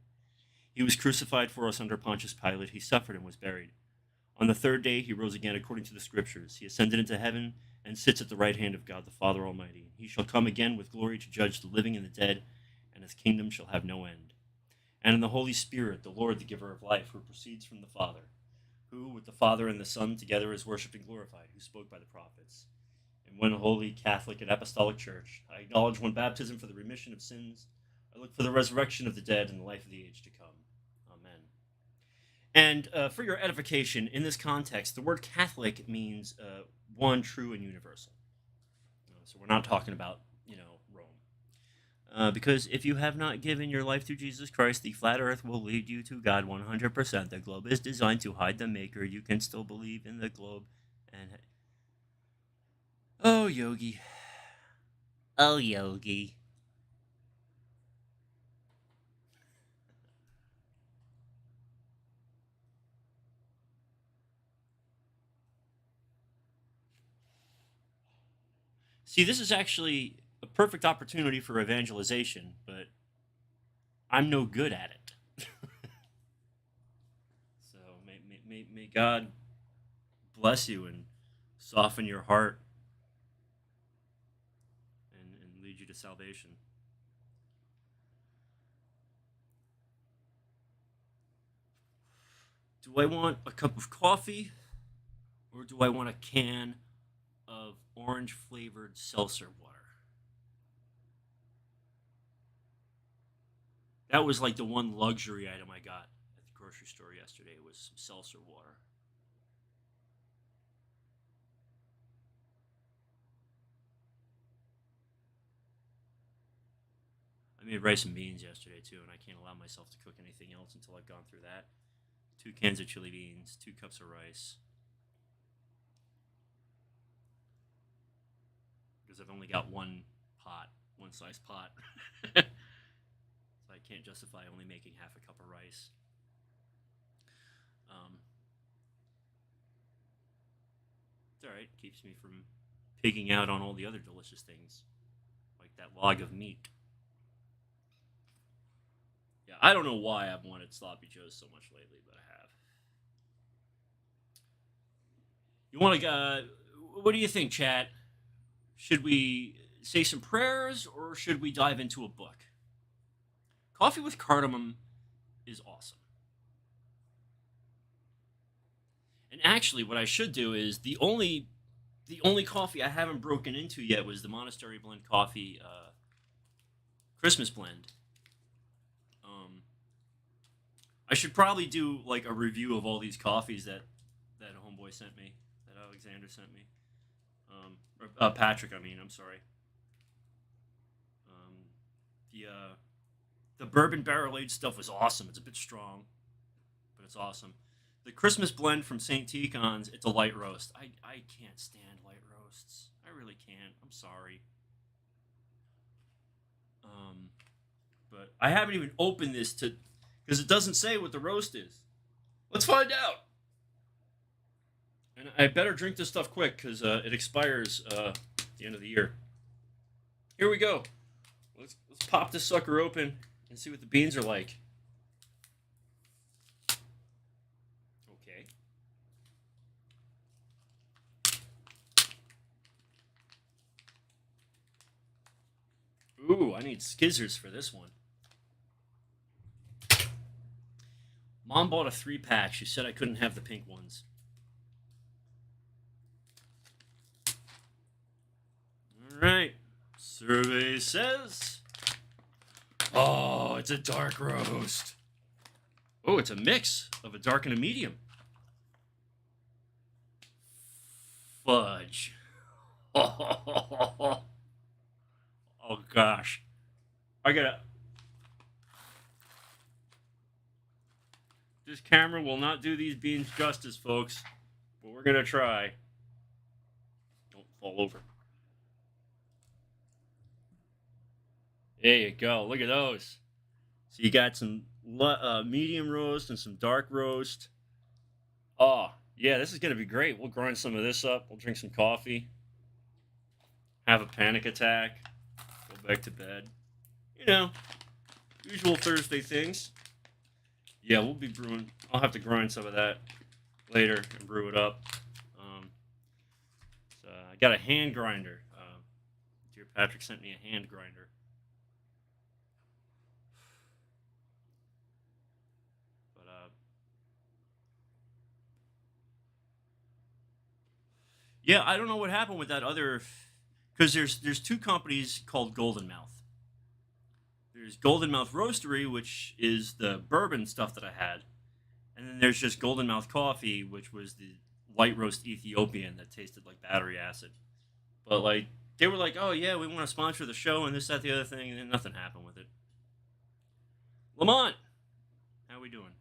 He was crucified for us under Pontius Pilate. He suffered and was buried. On the third day he rose again according to the Scriptures. He ascended into heaven and sits at the right hand of God the Father Almighty. He shall come again with glory to judge the living and the dead, and his kingdom shall have no end. And in the Holy Spirit, the Lord, the giver of life, who proceeds from the Father, who with the Father and the Son together is worshipped and glorified, who spoke by the prophets. In one holy, Catholic, and Apostolic Church, I acknowledge one baptism for the remission of sins. I look for the resurrection of the dead and the life of the age to come. Amen. And for your edification, in this context, the word Catholic means one, true, and universal. So we're not talking about, Rome. Because if you have not given your life to Jesus Christ, the flat earth will lead you to God 100%. The globe is designed to hide the maker. You can still believe in the globe. And oh, Yogi. Oh, Yogi. See, this is actually a perfect opportunity for evangelization, but I'm no good at it. So may God bless you and soften your heart and lead you to salvation. Do I want a cup of coffee or do I want a can of orange flavored seltzer water? That was like the one luxury item I got at the grocery store yesterday was some seltzer water. I made rice and beans yesterday too, and I can't allow myself to cook anything else until I've gone through that. 2 cans of chili beans, 2 cups of rice. Because I've only got one size pot. So I can't justify only making half a cup of rice. It's alright, keeps me from pigging out on all the other delicious things, like that log of meat. Yeah, I don't know why I've wanted sloppy joes so much lately, but I have. You want to? What do you think, chat? Should we say some prayers or should we dive into a book? Coffee with cardamom is awesome. And actually, what I should do is the only coffee I haven't broken into yet was the Monastery Blend Coffee Christmas blend. I should probably do like a review of all these coffees that homeboy sent me, that Alexander sent me. Patrick, I mean, I'm sorry. The bourbon barrel aged stuff was awesome. It's a bit strong, but it's awesome. The Christmas blend from St. Ticon's, it's a light roast. I can't stand light roasts. I really can't. I'm sorry. But I haven't even opened this because it doesn't say what the roast is. Let's find out. And I better drink this stuff quick because it expires at the end of the year. Here we go. Let's pop this sucker open and see what the beans are like. Okay. Ooh, I need skizzers for this one. Mom bought a 3-pack. She said I couldn't have the pink ones. All right. Survey says... Oh, it's a dark roast. Oh, it's a mix of a dark and a medium. Fudge. Oh, gosh. This camera will not do these beans justice, folks. But we're going to try. Don't fall over. There you go. Look at those. So you got some medium roast and some dark roast. Oh, yeah, this is going to be great. We'll grind some of this up. We'll drink some coffee. have a panic attack, go back to bed. You know, usual Thursday things. Yeah, we'll be brewing. I'll have to grind some of that later and brew it up. So I got a hand grinder. Dear Patrick sent me a hand grinder. But yeah, I don't know what happened with that other, because there's two companies called Golden Mouth. There's Golden Mouth Roastery, which is the bourbon stuff that I had, and then there's just Golden Mouth Coffee, which was the light roast Ethiopian that tasted like battery acid. But like they were like, oh yeah, we want to sponsor the show and this, that, the other thing, and then nothing happened with it. Lamont, how we doing?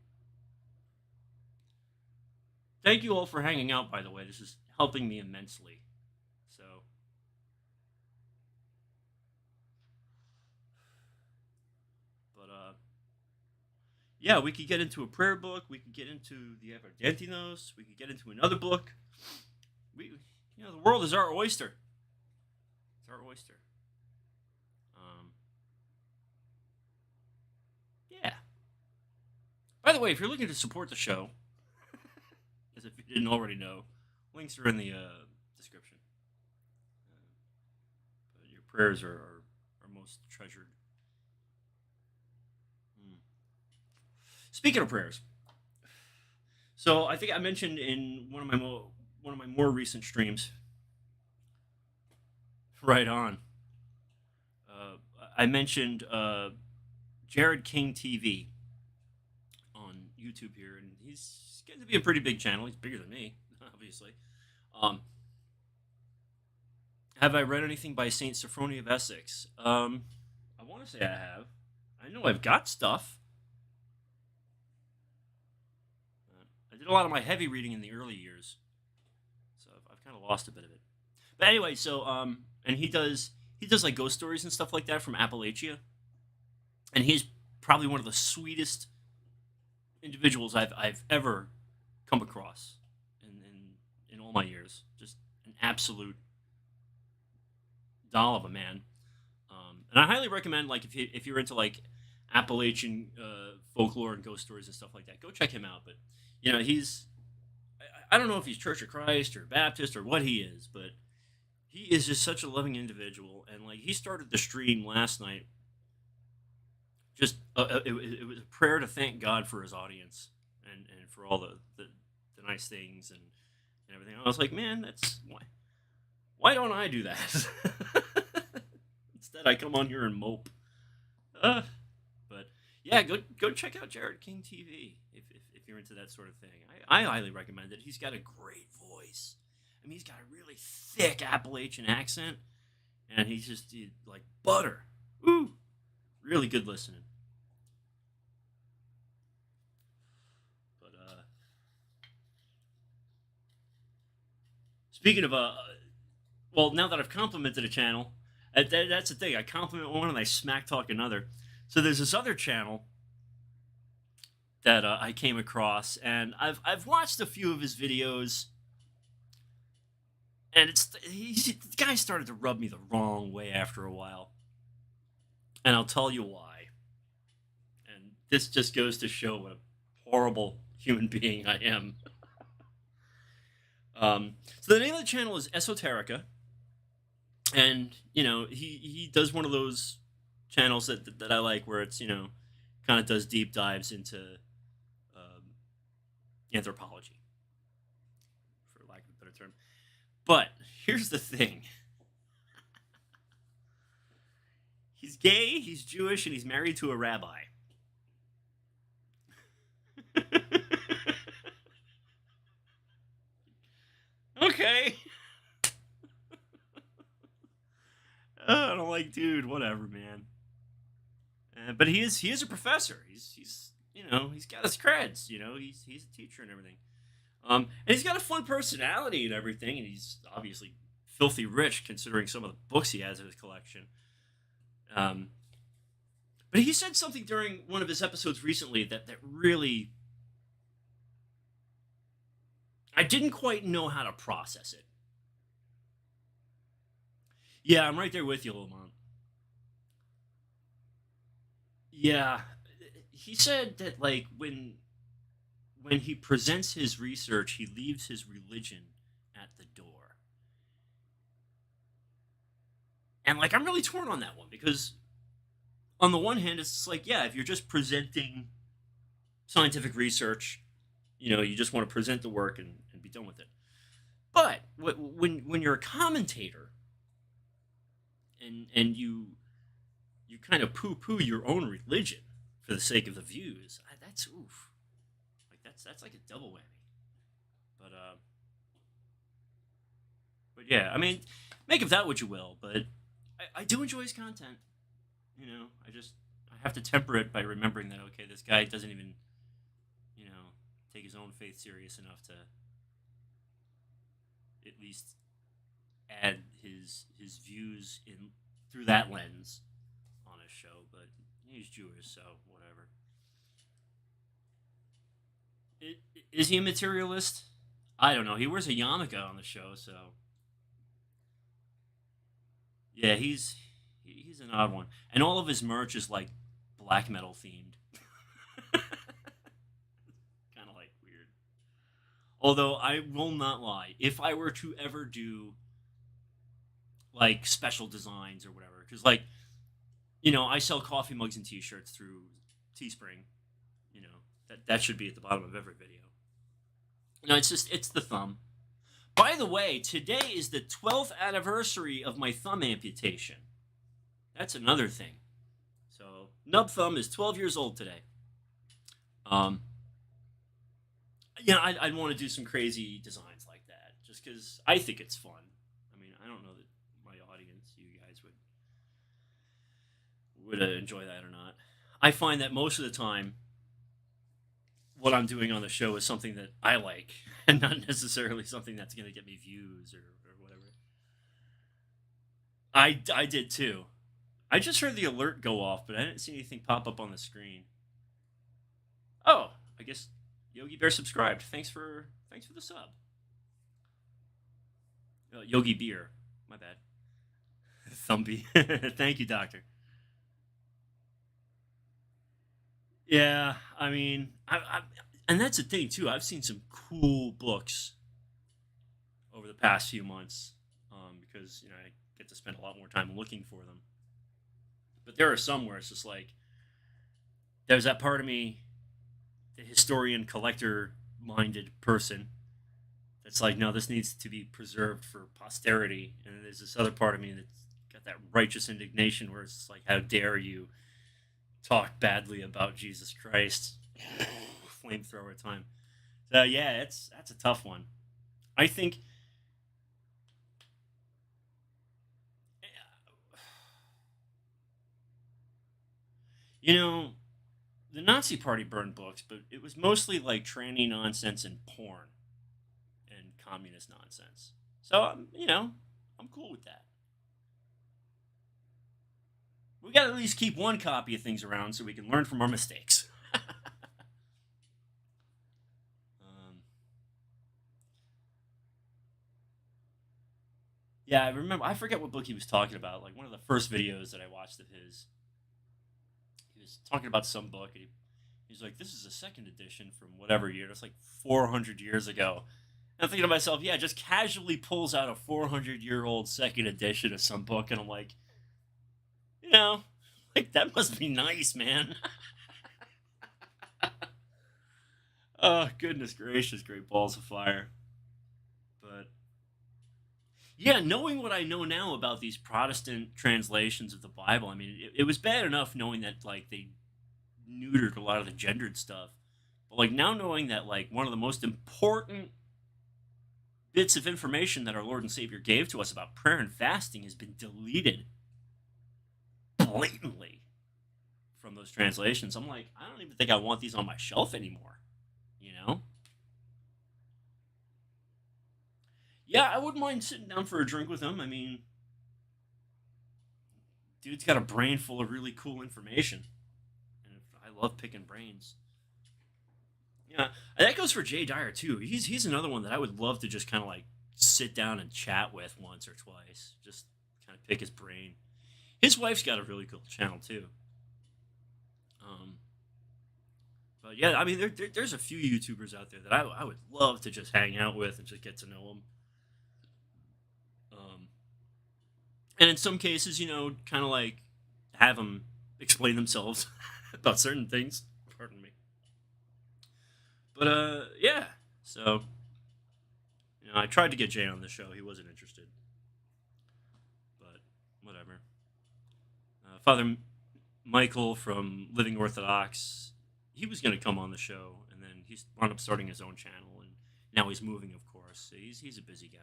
Thank you all for hanging out, by the way. This is helping me immensely. So, but yeah, we could get into a prayer book. We could get into the Everdentinos. We could get into another book. The world is our oyster. It's our oyster. Um, yeah. By the way, if you're looking to support the show, as if you didn't already know, links are in the description. Your prayers are most treasured. Hmm. Speaking of prayers, so I think I mentioned in one of my more recent streams. Right on. Uh, I mentioned Jared King TV on YouTube here, and he's getting to be a pretty big channel. He's bigger than me, obviously. Um, have I read anything by Saint Sophronia of Essex? I want to say I have. I know I've got stuff. I did a lot of my heavy reading in the early years, so I've kind of lost a bit of it. But anyway, so and he does like ghost stories and stuff like that from Appalachia, and he's probably one of the sweetest individuals I've ever come across in all my years. Just an absolute doll of a man. And I highly recommend, like, if you're into like Appalachian folklore and ghost stories and stuff like that, go check him out. But he's I don't know if he's Church of Christ or Baptist or what he is, but he is just such a loving individual. And like he started the stream last night. Just it was a prayer to thank God for his audience and for all the nice things and everything. I was like, man, that's why don't I do that? Instead, I come on here and mope. But yeah, go check out Jared King TV if you're into that sort of thing. I highly recommend it. He's got a great voice. I mean, he's got a really thick Appalachian accent, and he's like butter. Woo! Really good listening. But speaking of well, now that I've complimented a channel, that's the thing. I compliment one and I smack talk another. So there's this other channel that I came across, and I've watched a few of his videos, and the guy started to rub me the wrong way after a while, and I'll tell you why. And this just goes to show what a horrible human being I am. So the name of the channel is Esoterica, and he does one of those channels that I like, where it's kind of does deep dives into anthropology, for lack of a better term. But here's the thing: he's gay, he's Jewish, and he's married to a rabbi. Okay. I'm like, dude, whatever, man. But he is a professor. He's got his creds. He's a teacher and everything. And he's got a fun personality and everything. And he's obviously filthy rich considering some of the books he has in his collection. But he said something during one of his episodes recently that really, I didn't quite know how to process it. Yeah, I'm right there with you, Lamont. Yeah, he said that like when he presents his research, he leaves his religion at the door. And like I'm really torn on that one because on the one hand, it's like yeah, if you're just presenting scientific research, you just want to present the work and be done with it. But when you're a commentator and you kind of poo poo your own religion for the sake of the views, that's oof. Like that's like a double whammy. But yeah, I mean, make of that what you will. But I do enjoy his content. I have to temper it by remembering that okay, this guy doesn't even you know take his own faith serious enough to at least add his views in through that lens on his show. But he's Jewish, so whatever. Is he a materialist? I don't know. He wears a yarmulke on the show, so yeah, he's an odd one. And all of his merch is like black metal themed. Kind of like weird. Although I will not lie, if I were to ever do like special designs or whatever, because like I sell coffee mugs and T-shirts through Teespring. That should be at the bottom of every video. It's the thumb. By the way, today is the 12th anniversary of my thumb amputation. That's another thing. So nub thumb is 12 years old today. Um, I'd want to do some crazy designs like that, just because I think it's fun. I mean, I don't know that my audience, you guys, would enjoy that or not. I find that most of the time, what I'm doing on the show is something that I like, and not necessarily something that's going to get me views or whatever. I did too. I just heard the alert go off, but I didn't see anything pop up on the screen. Oh, I guess Yogi Bear subscribed. Thanks for the sub. Yogi Beer, my bad. Thumbie. Thank you, Doctor. Yeah, I mean, and that's the thing too. I've seen some cool books over the past few months because I get to spend a lot more time looking for them. But there are some where it's just like there's that part of me, the historian collector minded person, that's like, no, this needs to be preserved for posterity. And then there's this other part of me that's got that righteous indignation where it's like, how dare you talk badly about Jesus Christ? Flamethrower time. So yeah, that's a tough one. I think you know the Nazi Party burned books, but it was mostly like tranny nonsense and porn and communist nonsense. So I'm cool with that. We got to at least keep one copy of things around so we can learn from our mistakes. um, yeah, I remember. I forget what book he was talking about. Like one of the first videos that I watched of his, he was talking about some book. And he's like, "This is a second edition from whatever year." It's like 400 years ago. And I'm thinking to myself, yeah, just casually pulls out a 400-year-old second edition of some book, and I'm like, you know, like that must be nice, man. Oh, goodness gracious, great balls of fire. But yeah, knowing what I know now about these Protestant translations of the Bible, I mean, it was bad enough knowing that like they neutered a lot of the gendered stuff, but like now knowing that like one of the most important bits of information that our Lord and Savior gave to us about prayer and fasting has been deleted blatantly from those translations. I'm like, I don't even think I want these on my shelf anymore. You know? Yeah, I wouldn't mind sitting down for a drink with him. I mean, dude's got a brain full of really cool information, and I love picking brains. Yeah, and that goes for Jay Dyer too. He's another one that I would love to just kind of like sit down and chat with once or twice, just kind of pick his brain. His wife's got a really cool channel too. But yeah, I mean, there's a few YouTubers out there that I would love to just hang out with and just get to know them. And in some cases, kind of like have them explain themselves about certain things. Pardon me. But yeah. So I tried to get Jay on the show. He wasn't interested. But whatever. Father Michael from Living Orthodox, he was going to come on the show, and then he wound up starting his own channel, and now he's moving, of course. So he's a busy guy.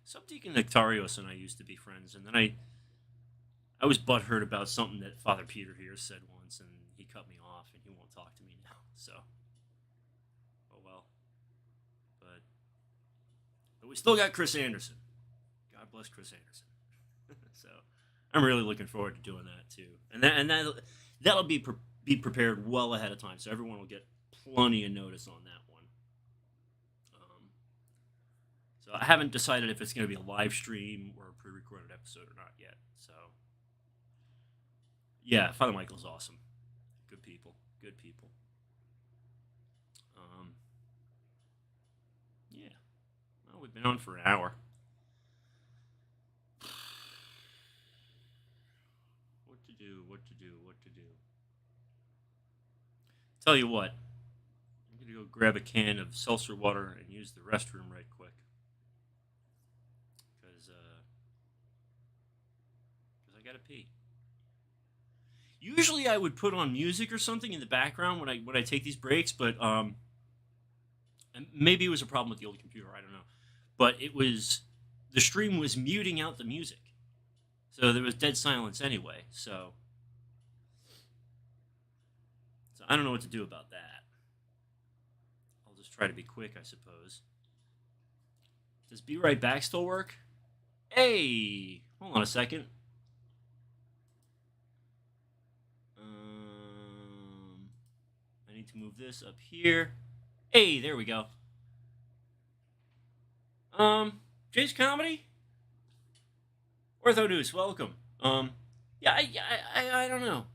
Subdeacon Nectarios and I used to be friends, and then I was butthurt about something that Father Peter here said once, and he cut me off, and he won't talk to me now. So, oh well. But we still got Chris Anderson. God bless Chris Anderson. So I'm really looking forward to doing that too, and that'll be prepared well ahead of time, so everyone will get plenty of notice on that one. So I haven't decided if it's going to be a live stream or a pre-recorded episode or not yet. So yeah, Father Michael's awesome. Good people. Yeah. Well, we've been on for an hour. What to do? Tell you what, I'm going to go grab a can of seltzer water and use the restroom right quick. Because I got to pee. Usually I would put on music or something in the background when I take these breaks, but and maybe it was a problem with the old computer, I don't know. But the stream was muting out the music. So there was dead silence anyway, so I don't know what to do about that. I'll just try to be quick, I suppose. Does Be Right Back still work? Hey, hold on a second. I need to move this up here. Hey, there we go. Jay's Comedy? Ortho News, welcome. Yeah, I don't know.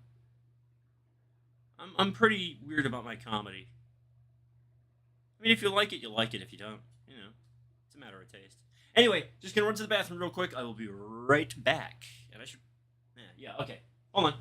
I'm pretty weird about my comedy. I mean, if you like it, you like it. If you don't, it's a matter of taste. Anyway, just gonna run to the bathroom real quick. I will be right back. And I should, yeah, okay. Hold on.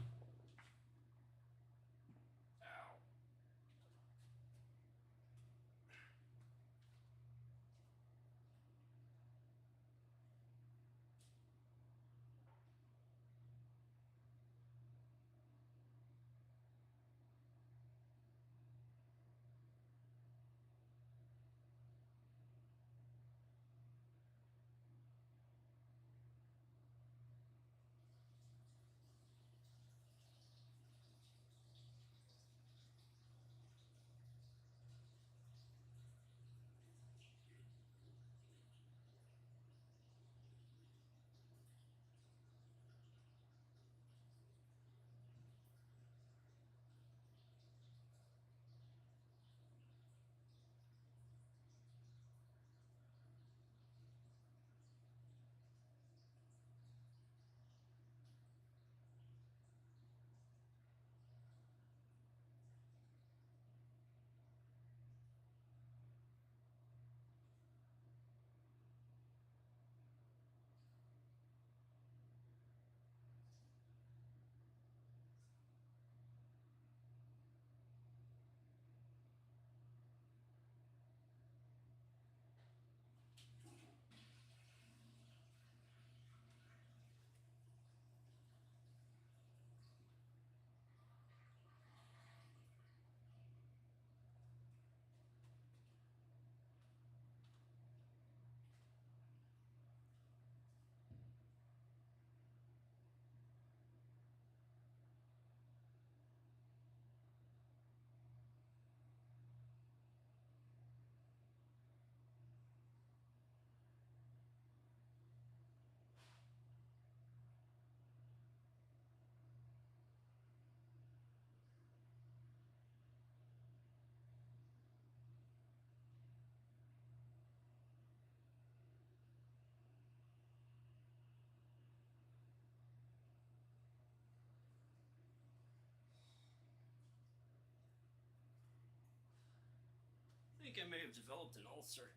think I may have developed an ulcer.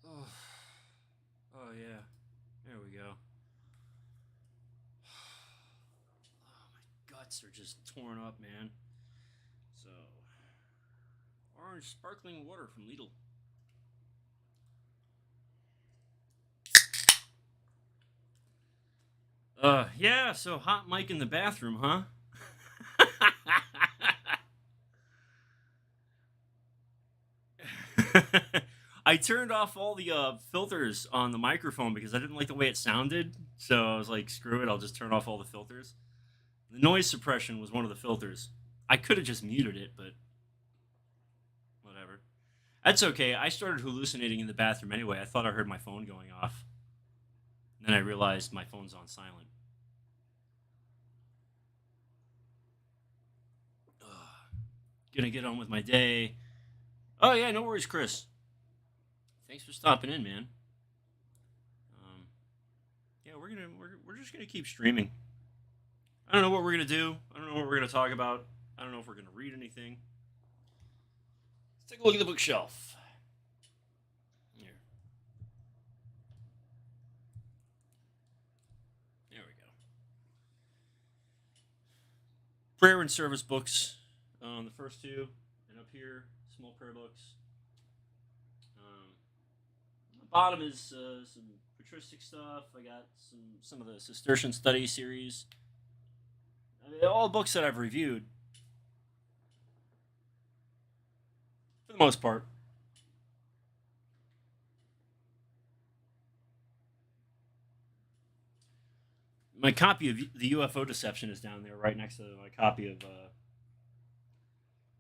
Oh, oh yeah. There we go. Oh, my guts are just torn up, man. So, orange sparkling water from Lidl. Yeah, so hot mic in the bathroom, huh? I turned off all the filters on the microphone because I didn't like the way it sounded. So I was like, screw it, I'll just turn off all the filters. The noise suppression was one of the filters. I could have just muted it, but whatever. That's okay. I started hallucinating in the bathroom anyway. I thought I heard my phone going off. And then I realized my phone's on silent. Ugh. Gonna get on with my day. Oh yeah, no worries, Chris. Thanks for stopping in, man. Yeah, we're just gonna keep streaming. I don't know what we're gonna do. I don't know what we're gonna talk about. I don't know if we're gonna read anything. Let's take a look at the bookshelf. Here. There we go. Prayer and service books on the first two, and up here, small prayer books. The bottom is some patristic stuff. I got some of the Cistercian study series. I mean, all books that I've reviewed, for the most part. My copy of the UFO Deception is down there, right next to my copy of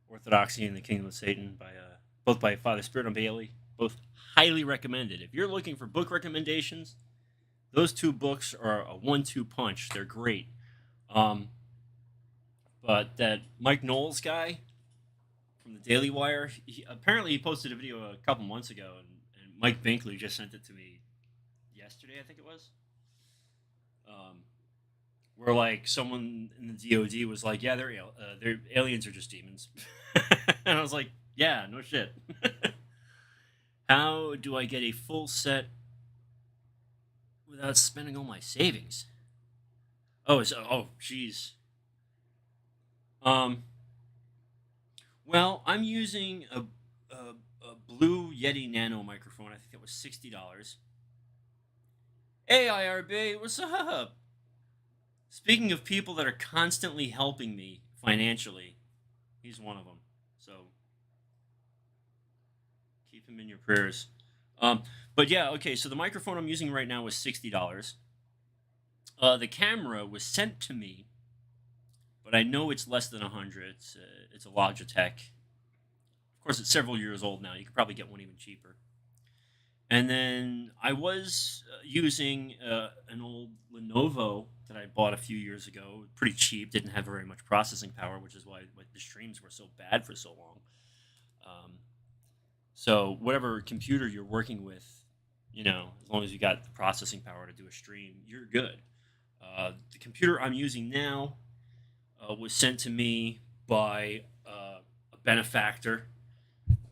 Orthodoxy and the Kingdom of Satan by both by Father Spiridon Bailey. Both highly recommended. If you're looking for book recommendations, those two books are a 1-2 punch. They're great. But that Mike Knowles guy from the Daily Wire, apparently he posted a video a couple months ago, and Mike Binkley just sent it to me yesterday, I think it was. Where like someone in the DoD was like, "Yeah, they're aliens are just demons," and I was like, "Yeah, no shit." How do I get a full set without spending all my savings? Jeez. Um. Well, I'm using a Blue Yeti Nano microphone. I think that was $60. Hey, IRB, what's up? Speaking of people that are constantly helping me financially, he's one of them. So keep him in your prayers. But yeah, okay. So the microphone I'm using right now is $60. The camera was sent to me, but I know it's less than $100. It's a Logitech. Of course, it's several years old now. You could probably get one even cheaper. And then I was using an old Lenovo that I bought a few years ago. Pretty cheap, didn't have very much processing power, which is why the streams were so bad for so long. So whatever computer you're working with, as long as you got the processing power to do a stream, you're good. The computer I'm using now was sent to me by a benefactor,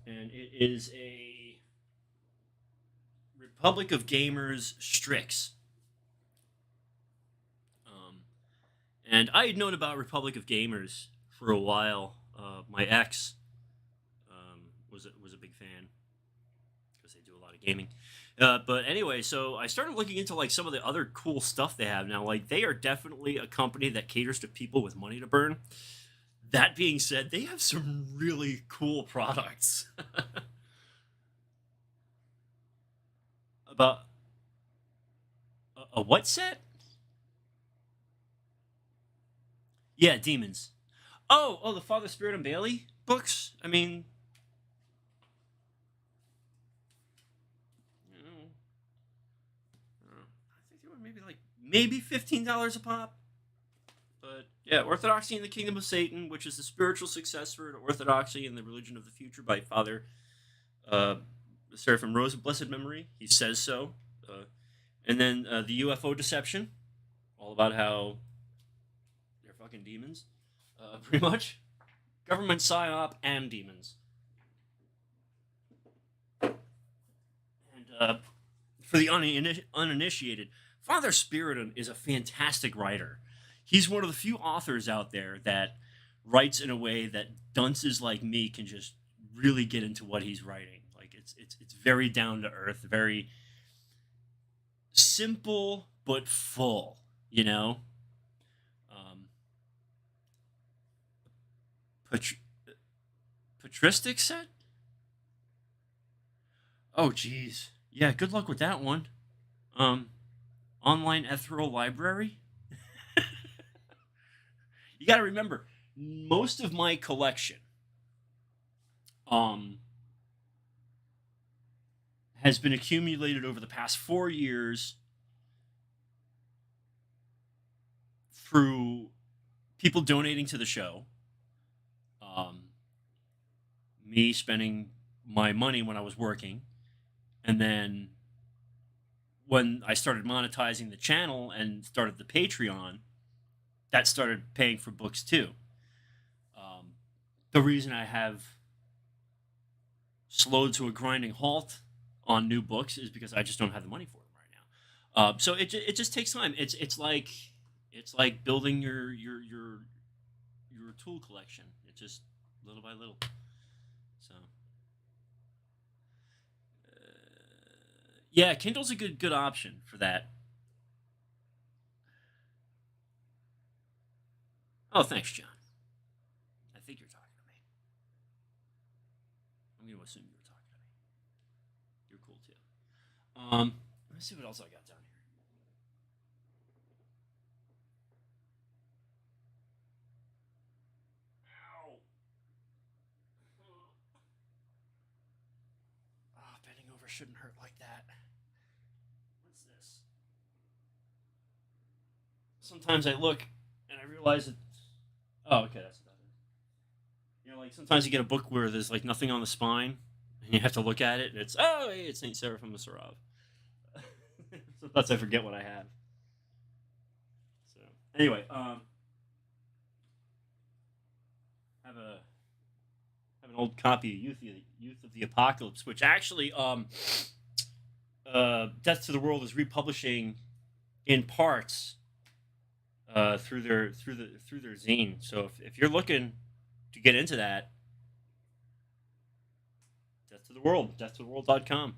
and it is a Republic of Gamers Strix. And I had known about Republic of Gamers for a while. My ex was a big fan because they do a lot of gaming. But anyway, so I started looking into like some of the other cool stuff they have now. Like they are definitely a company that caters to people with money to burn. That being said, they have some really cool products. About a what set? Yeah, demons. Oh, the Father Spiridon Bailey books. I mean, I think they were maybe $15 a pop. But yeah, Orthodoxy and the Kingdom of Satan, which is the spiritual successor to Orthodoxy and the Religion of the Future by Father Seraphim Rose of blessed memory. He says so. And then the UFO Deception, all about how they're fucking demons, pretty much. Government psyop and demons. And for the uninitiated, Father Spiridon is a fantastic writer. He's one of the few authors out there that writes in a way that dunces like me can just really get into what he's writing. Like it's very down to earth, very simple but full. You know, um, Patr- patristic set. Oh, geez. Yeah, good luck with that one. Um, online ethereal library. You got to remember, most of my collection um, has been accumulated over the past 4 years through people donating to the show, um, me spending my money when I was working, and then when I started monetizing the channel and started the Patreon, that started paying for books too. Um, the reason I have slowed to a grinding halt on new books is because I just don't have the money for them right now. So it just takes time. It's like building your tool collection. It's just little by little. So yeah, Kindle's a good option for that. Oh, thanks, John. I think you're talking to me. I'm going to assume you were talking to me. You're cool too. Let me see what else I got down here. Ow. Oh, bending over shouldn't hurt like that. What's this? Sometimes I look and I realize that. Oh, okay, that's what that is. You know, like sometimes you get a book where there's like nothing on the spine, and you have to look at it, and it's hey, it's Saint Seraphim of Sarov. Sometimes I forget what I have. So anyway, have a have an old copy of Youth of the Apocalypse, which actually Death to the World is republishing in parts through their zine. So if you're looking to get into that, Death to the World, deathtotheworld.com.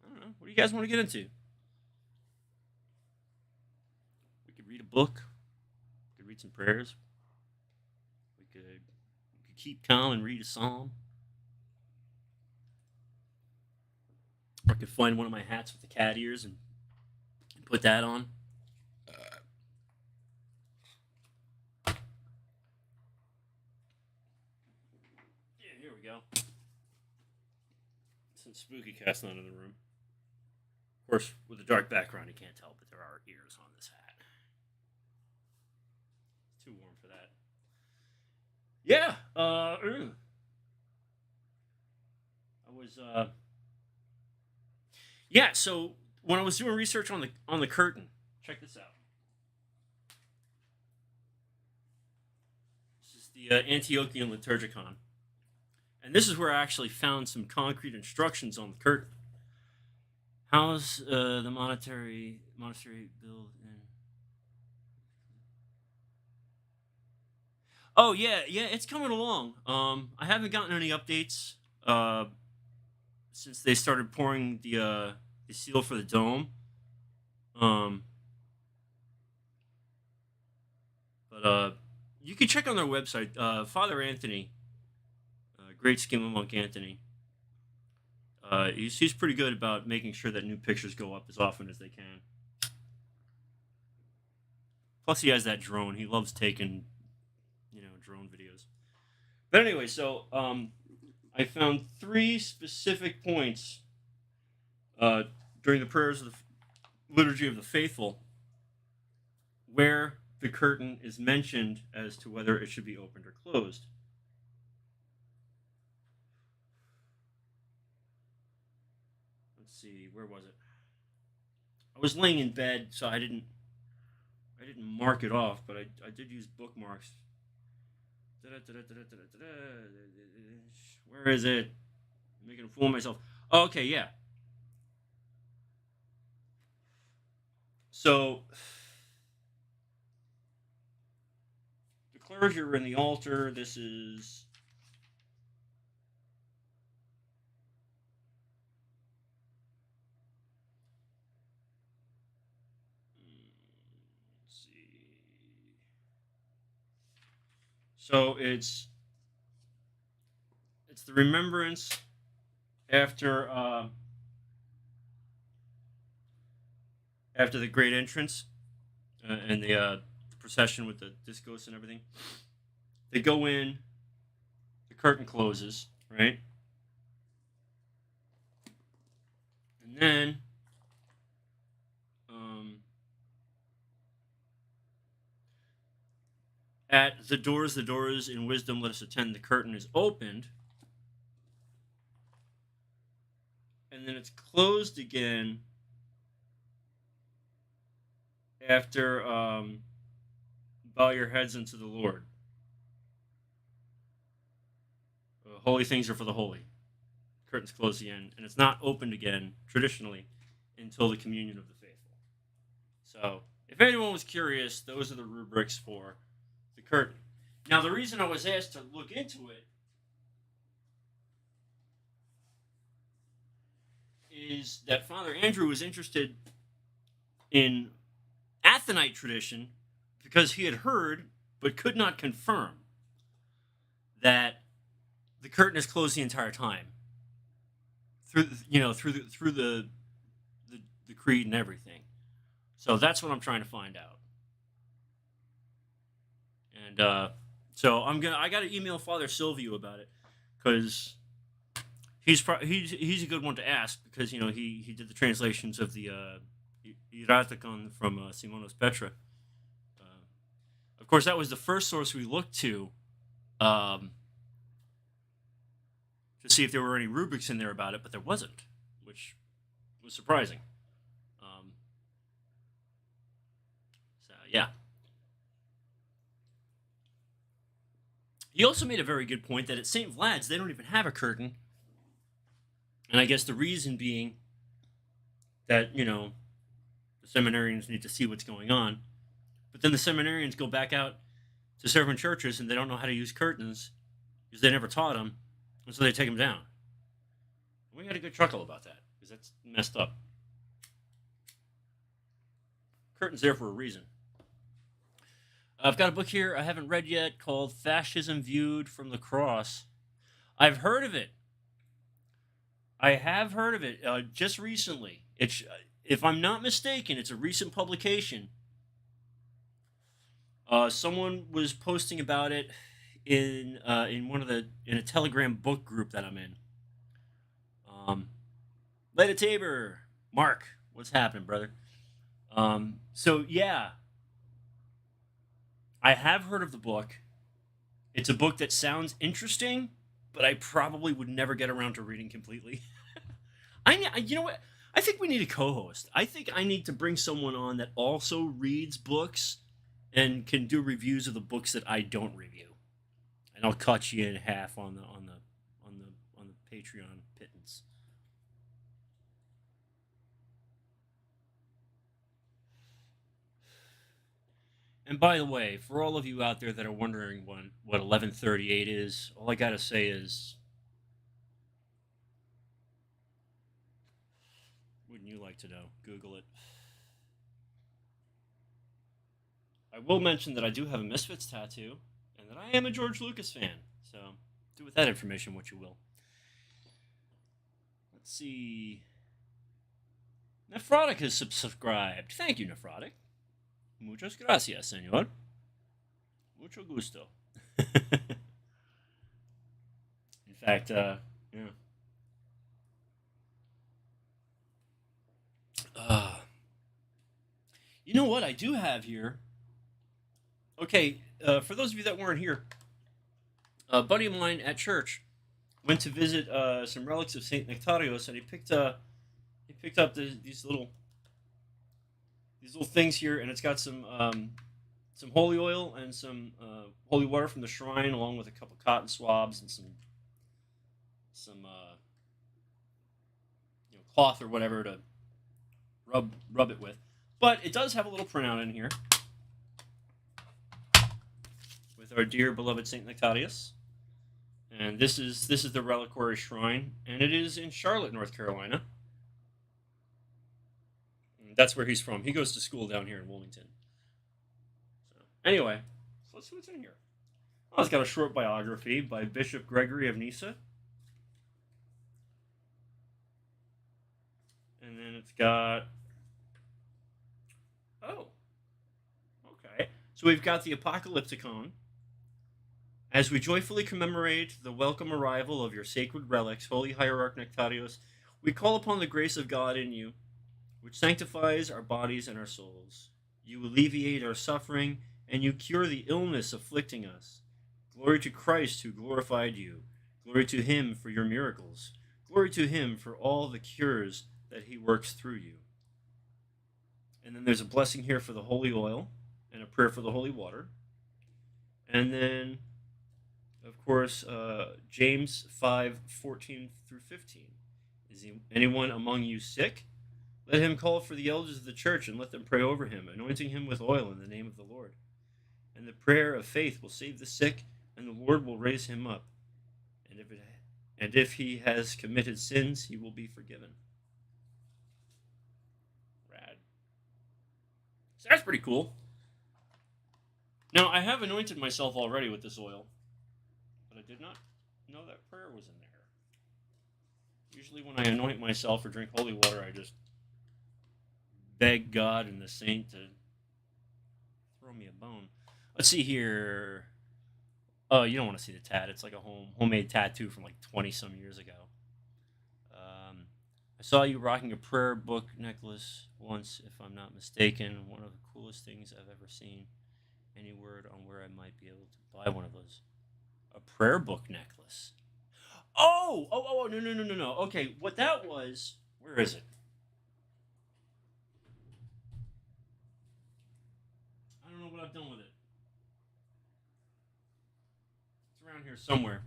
I don't know. What do you guys want to get into? We could read a book. We could read some prayers. We could keep calm and read a psalm. Or I could find one of my hats with the cat ears and put that on. Yeah, here we go. Some spooky cast on in the room. Of course, with a dark background, you can't tell, but there are ears on this hat. It's too warm for that. Yeah. I was. Yeah. So when I was doing research on the curtain, check this out. This is the Antiochian Liturgicon, and this is where I actually found some concrete instructions on the curtain. How's the monastery build in? Oh yeah, it's coming along. I haven't gotten any updates since they started pouring the seal for the dome. Um, but you can check on their website. Father Anthony, Great Schema Monk Anthony. He's pretty good about making sure that new pictures go up as often as they can. Plus, he has that drone. He loves taking, drone videos. But anyway, so I found three specific points uh, during the prayers of the liturgy of the faithful where the curtain is mentioned as to whether it should be opened or closed. Let's see, where was it? I was laying in bed, so I didn't mark it off, but I did use bookmarks. Where is it? I'm making a fool of myself. Oh, okay, yeah. So the clergy are in the altar. This is let's see. So it's the remembrance after after the great entrance and the procession with the discos and everything. They go in, the curtain closes, right? And then at the doors in wisdom let us attend, the curtain is opened, and then it's closed again after bow your heads unto the Lord. Holy things are for the holy. Curtains close again, and it's not opened again traditionally until the communion of the faithful. So, if anyone was curious, those are the rubrics for the curtain. Now, the reason I was asked to look into it is that Father Andrew was interested in Athonite tradition because he had heard but could not confirm that the curtain is closed the entire time through the creed and everything. So that's what I'm trying to find out. And so I got to email Father Silvio about it because he's a good one to ask because he did the translations of the Iraticon from Simonos Petra. Of course, that was the first source we looked to see if there were any rubrics in there about it, but there wasn't, which was surprising. So yeah. He also made a very good point that at St. Vlad's they don't even have a curtain, and I guess the reason being that the seminarians need to see what's going on, but then the seminarians go back out to serve in churches and they don't know how to use curtains because they never taught them, and so they take them down. We had a good chuckle about that because that's messed up. Curtains there for a reason. I've got a book here I haven't read yet called Fascism Viewed from the Cross. I've heard of it. I have heard of it just recently. It's, if I'm not mistaken, it's a recent publication. Someone was posting about it in a Telegram book group that I'm in. Leda Tabor, Mark, what's happening, brother? So yeah, I have heard of the book. It's a book that sounds interesting, but I probably would never get around to reading completely. You know what? I think we need a co-host. I think I need to bring someone on that also reads books and can do reviews of the books that I don't review. And I'll cut you in half on the Patreon pittance. And by the way, for all of you out there that are wondering what 1138 is, all I gotta say is, wouldn't you like to know? Google it. I will mention that I do have a Misfits tattoo, and that I am a George Lucas fan. So do with that information what you will. Let's see. Nephrotic has subscribed. Thank you, Nephrotic. Muchas gracias, señor. Mucho gusto. In fact, yeah. You know what I do have here? Okay, for those of you that weren't here, a buddy of mine at church went to visit some relics of Saint Nectarios, and he picked up these little these little things here, and it's got some holy oil and some holy water from the shrine, along with a couple cotton swabs and some cloth or whatever to rub it with. But it does have a little printout in here with our dear beloved Saint Nectarius, and this is the reliquary shrine, and it is in Charlotte, North Carolina. And that's where he's from. He goes to school down here in Wilmington. So anyway, so let's see what's in here. Oh, it's got a short biography by Bishop Gregory of Nyssa. And then it's got... Oh. Okay. So we've got the Apocalypticon. As we joyfully commemorate the welcome arrival of your sacred relics, Holy Hierarch Nectarios, we call upon the grace of God in you, which sanctifies our bodies and our souls. You alleviate our suffering, and you cure the illness afflicting us. Glory to Christ who glorified you. Glory to him for your miracles. Glory to him for all the cures that he works through you. And then there's a blessing here for the holy oil and a prayer for the holy water. And then, of course, James 5:14 through 15. Is anyone among you sick? Let him call for the elders of the church and let them pray over him, anointing him with oil in the name of the Lord. And the prayer of faith will save the sick, and the Lord will raise him up. And if he has committed sins, he will be forgiven. Rad. So that's pretty cool. Now, I have anointed myself already with this oil, but I did not know that prayer was in there. Usually when I anoint myself or drink holy water, I just beg God and the saint to throw me a bone. Let's see here. Oh, you don't want to see the tat. It's like a homemade tattoo from like 20-some years ago. I saw you rocking a prayer book necklace once, if I'm not mistaken. One of the coolest things I've ever seen. Any word on where I might be able to buy one of those? A prayer book necklace. Oh, no. Okay, what that was, where is it? I don't know what I've done with it. It's around here somewhere.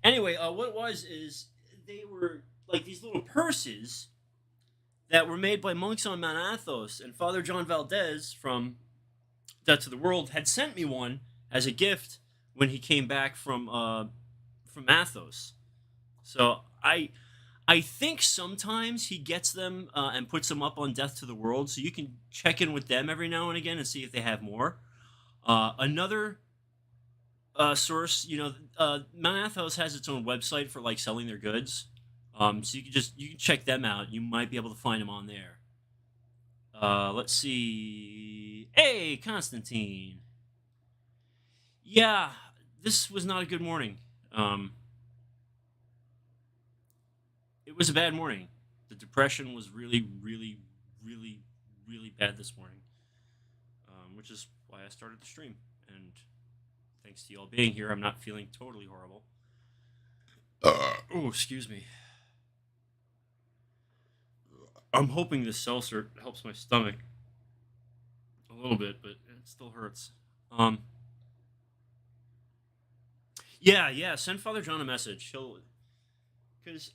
Anyway, what it was is they were like these little purses that were made by monks on Mount Athos, and Father John Valdez from Death to the World had sent me one as a gift when he came back from Athos. So I think sometimes he gets them and puts them up on Death to the World, so you can check in with them every now and again and see if they have more. Another source, Mount Athos has its own website for like selling their goods, so you can check them out. You might be able to find them on there. Let's see. Hey, Constantine. Yeah, this was not a good morning. It was a bad morning. The depression was really, really, really, really bad this morning, which is why I started the stream. And thanks to y'all being here, I'm not feeling totally horrible. Oh, excuse me. I'm hoping this seltzer helps my stomach a little bit, but it still hurts. Yeah. Send Father John a message. Because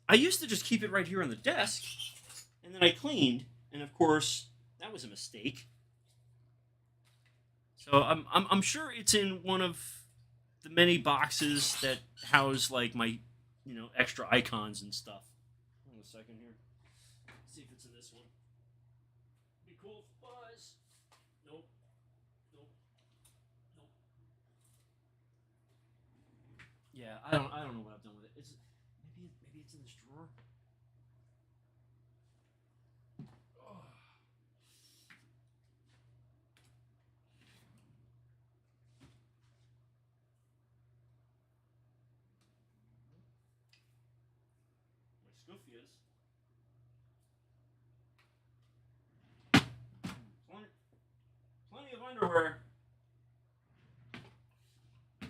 I used to just keep it right here on the desk, and then I cleaned, and of course that was a mistake. So I'm sure it's in one of the many boxes that house like my extra icons and stuff. Hold on a second here. See if it's in this one. Be cool if it was. Nope. Yeah, I don't know what I've done with it. Maybe it's in this drawer. Oh. My Scoofias. Plenty of underwear.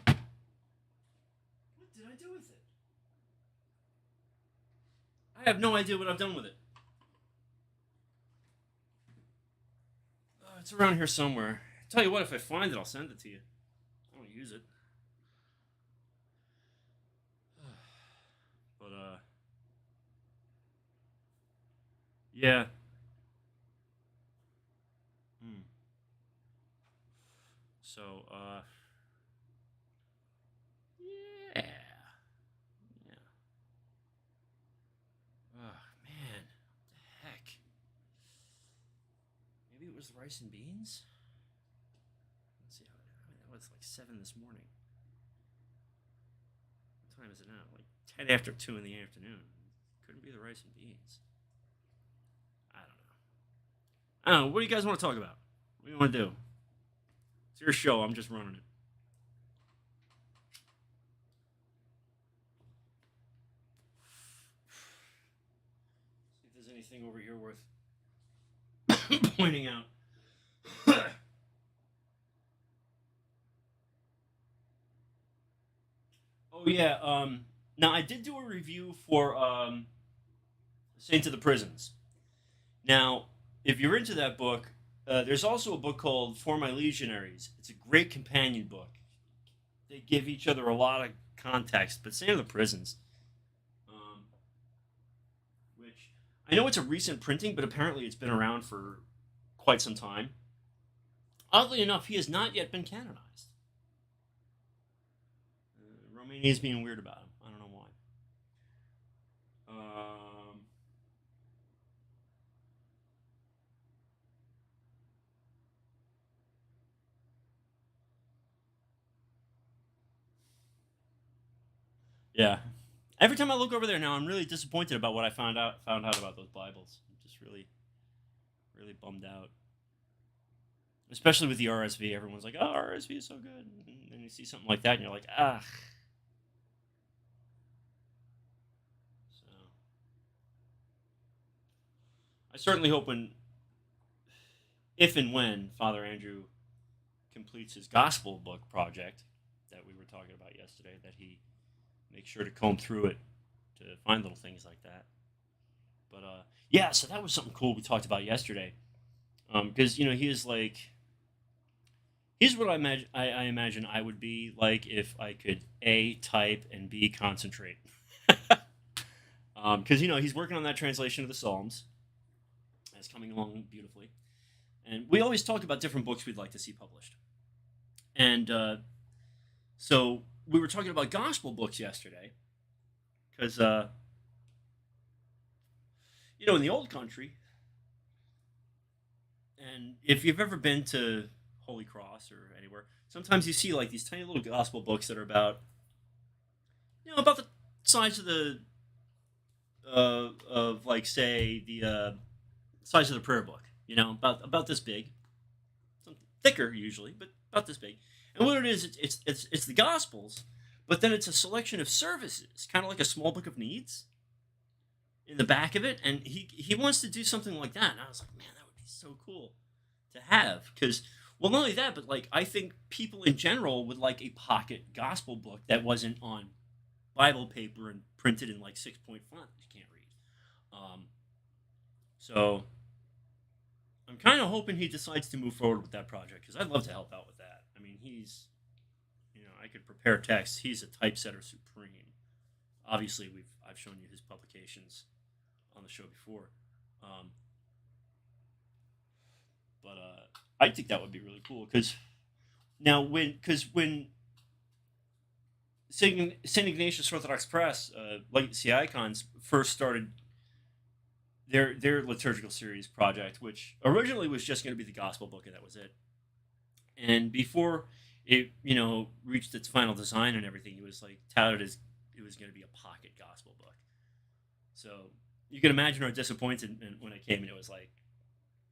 What did I do with it? I have no idea what I've done with it. It's around here somewhere. Tell you what, if I find it, I'll send it to you. I don't use it. But yeah. Hmm. So yeah, yeah. Oh man, what the heck? Maybe it was the rice and beans. Let's see how. I mean, that was like 7 this morning. What time is it now? Like 10 after 2 in the afternoon. Couldn't be the rice and beans. I don't know. I don't know. What do you guys want to talk about? What do you want to do? It's your show. I'm just running it. See if there's anything over here worth pointing out. Oh yeah. Now I did do a review for Saints of the Prisons. Now, if you're into that book, there's also a book called For My Legionaries. It's a great companion book. They give each other a lot of context, but Saint of the Prisons, um, which I know it's a recent printing, but apparently it's been around for quite some time. Oddly enough, he has not yet been canonized. Romania is being weird about him. I don't know why. Yeah. Every time I look over there now, I'm really disappointed about what I found out about those Bibles. I'm just really bummed out. Especially with the RSV, everyone's like, "Oh, RSV is so good," and then you see something like that, and you're like, "Ah." So I certainly hope if and when Father Andrew completes his gospel book project that we were talking about yesterday, that he makes sure to comb through it to find little things like that. But yeah, so that was something cool we talked about yesterday. Because he is like, here's what I imagine I would be like if I could A, type, and B, concentrate. Because he's working on that translation of the Psalms. It's coming along beautifully, and we always talk about different books we'd like to see published. And so we were talking about gospel books yesterday, because in the old country, and if you've ever been to Holy Cross or anywhere, sometimes you see like these tiny little gospel books that are about the size of the of like say the size of the prayer book. About this big, some thicker usually, but about this big. And what it is, it's the Gospels, but then it's a selection of services, kind of like a small book of needs in the back of it. And he wants to do something like that. And I was like, man, that would be so cool to have, because well, not only that, but like I think people in general would like a pocket gospel book that wasn't on Bible paper and printed in like 6-point font that you can't read. So I'm kind of hoping he decides to move forward with that project, because I'd love to help out with that. I mean, I could prepare text. He's a typesetter supreme. Obviously, I've shown you his publications on the show before, um, but I think that would be really cool, because when Saint Ignatius Orthodox Press, Legacy Icons, first started their liturgical series project, which originally was just going to be the gospel book, and that was it. And before it, reached its final design and everything, it was like touted as it was going to be a pocket gospel book. So you can imagine our disappointment when it came and it was like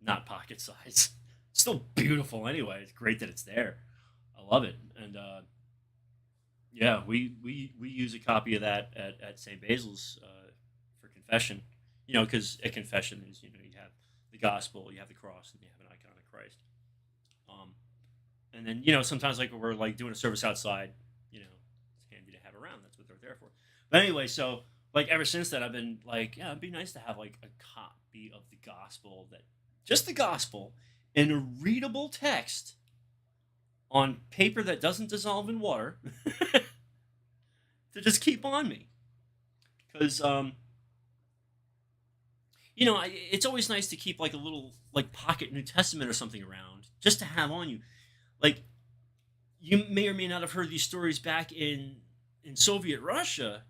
not pocket size. Still beautiful anyway. It's great that it's there. I love it. And yeah, we use a copy of that at St. Basil's for confession. Because at confession is, you have the gospel, you have the cross, and you have an icon of Christ. Um, and then, sometimes like we're like doing a service outside, it's handy to have around. That's what they're there for. But anyway, so like ever since that, I've been like, yeah, it'd be nice to have like a copy of the gospel, just the gospel in a readable text on paper that doesn't dissolve in water to just keep on me. Because, it's always nice to keep like a little like pocket New Testament or something around just to have on you. Like, you may or may not have heard these stories back in Soviet Russia.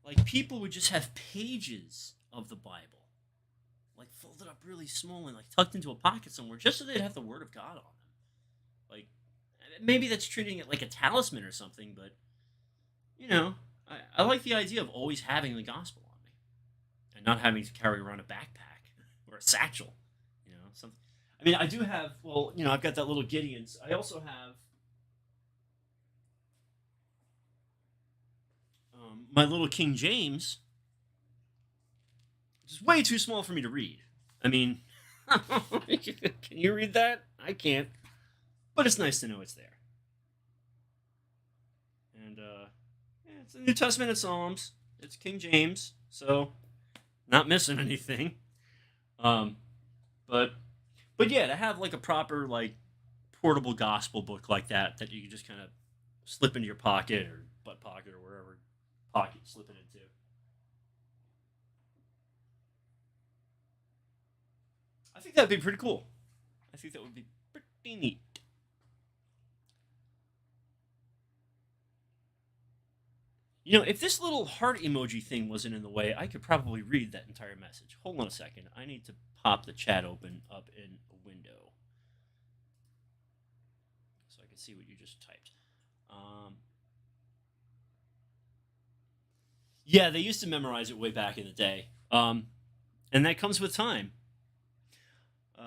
Like, people would just have pages of the Bible, like folded up really small and like tucked into a pocket somewhere, just so they'd have the Word of God on them. Like, maybe that's treating it like a talisman or something, but you know, I like the idea of always having the gospel on me and not having to carry around a backpack or a satchel. Something. I mean, I do have. Well, I've got that little Gideon's. I also have my little King James, which is way too small for me to read. I mean, can you read that? I can't. But it's nice to know it's there. And yeah, it's the New Testament and Psalms. It's King James, so not missing anything. Um, but yeah, to have like a proper like portable gospel book like that you can just kind of slip into your pocket or butt pocket or wherever pocket you slip it into. I think that'd be pretty cool. I think that would be pretty neat. If this little heart emoji thing wasn't in the way, I could probably read that entire message. Hold on a second. I need to pop the chat open up in a window so I can see what you just typed. Yeah, they used to memorize it way back in the day. And that comes with time.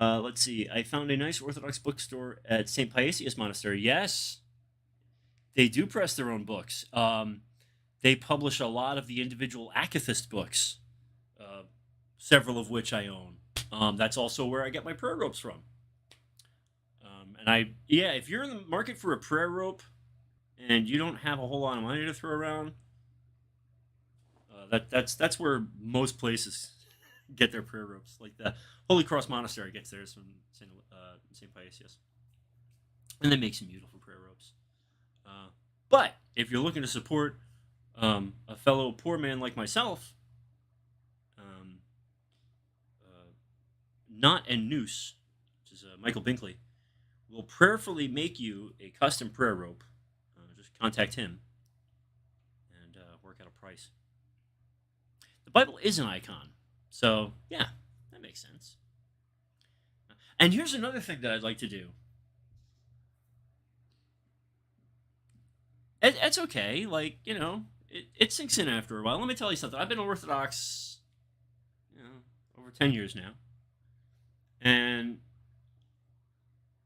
Let's see. I found a nice Orthodox bookstore at St. Paisius Monastery. Yes, they do press their own books. They publish a lot of the individual Akathist books, several of which I own. That's also where I get my prayer ropes from. If you're in the market for a prayer rope and you don't have a whole lot of money to throw around, that's where most places get their prayer ropes. Like the Holy Cross Monastery gets theirs from St. Paisius, and they make some beautiful prayer ropes. But if you're looking to support a fellow poor man like myself, Knot and Noose, which is Michael Binkley, will prayerfully make you a custom prayer rope. Just contact him and work out a price. The Bible is an icon, so yeah, that makes sense. And here's another thing that I'd like to do. It's okay, like it sinks in after a while. Let me tell you something. I've been Orthodox, over 10 years now, and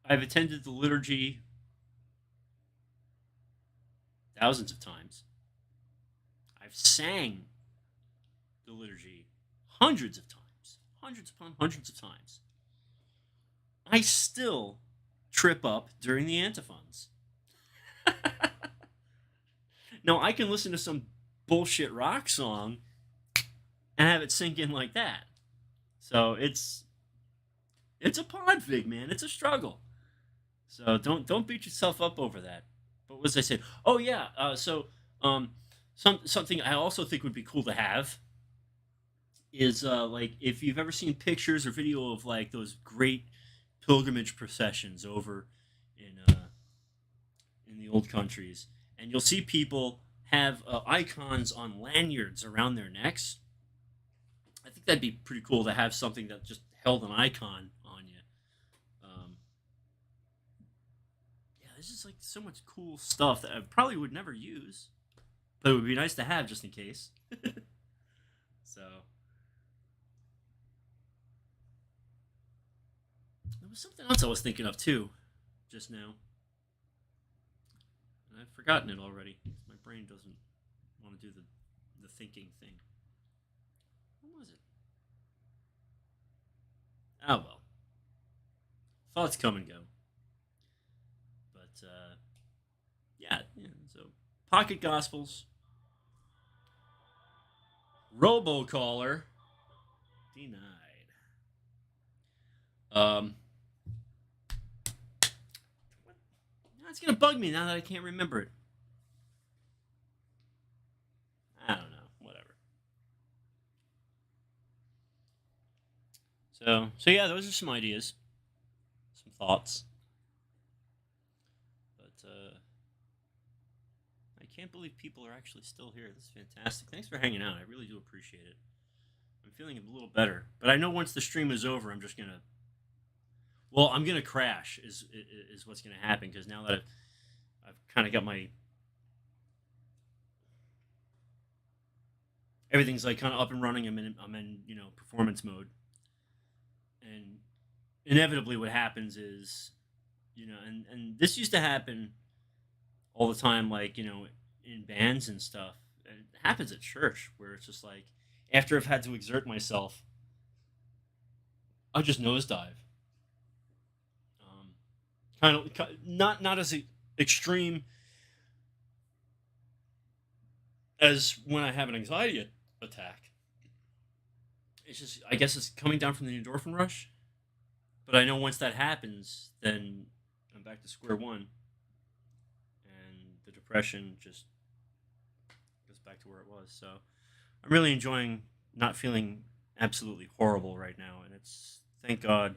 I've attended the liturgy thousands of times. I've sang the liturgy hundreds of times, hundreds upon hundreds of times. I still trip up during the antiphons. Now, I can listen to some bullshit rock song and have it sink in like that. So it's a podfig, man. It's a struggle. So don't beat yourself up over that. But what was I saying? Oh yeah. Something I also think would be cool to have is like if you've ever seen pictures or video of like those great pilgrimage processions over in the old countries, and you'll see people have icons on lanyards around their necks. I think that'd be pretty cool to have something that just held an icon on you. Yeah, there's just like so much cool stuff that I probably would never use, but it would be nice to have just in case. So there was something else I was thinking of too, just now. And I've forgotten it already. My brain doesn't want to do the thinking thing. What was it? Oh well. Thoughts come and go. But yeah. So pocket gospels, robocaller denied. That's gonna bug me now that I can't remember it. I don't know. Whatever. So yeah, those are some ideas, some thoughts. But I can't believe people are actually still here. This is fantastic. Thanks for hanging out. I really do appreciate it. I'm feeling a little better, but I know once the stream is over, I'm just gonna. Well, I'm gonna crash. Is what's gonna happen because now that I've kind of got my everything's like kind of up and running. I'm in performance mode, and inevitably what happens is and this used to happen all the time, like in bands and stuff. And it happens at church where it's just like after I've had to exert myself, I'll just nosedive. Not as extreme as when I have an anxiety attack. It's just I guess it's coming down from the endorphin rush. But I know once that happens, then I'm back to square one, and the depression just goes back to where it was. So I'm really enjoying not feeling absolutely horrible right now, and it's thank God,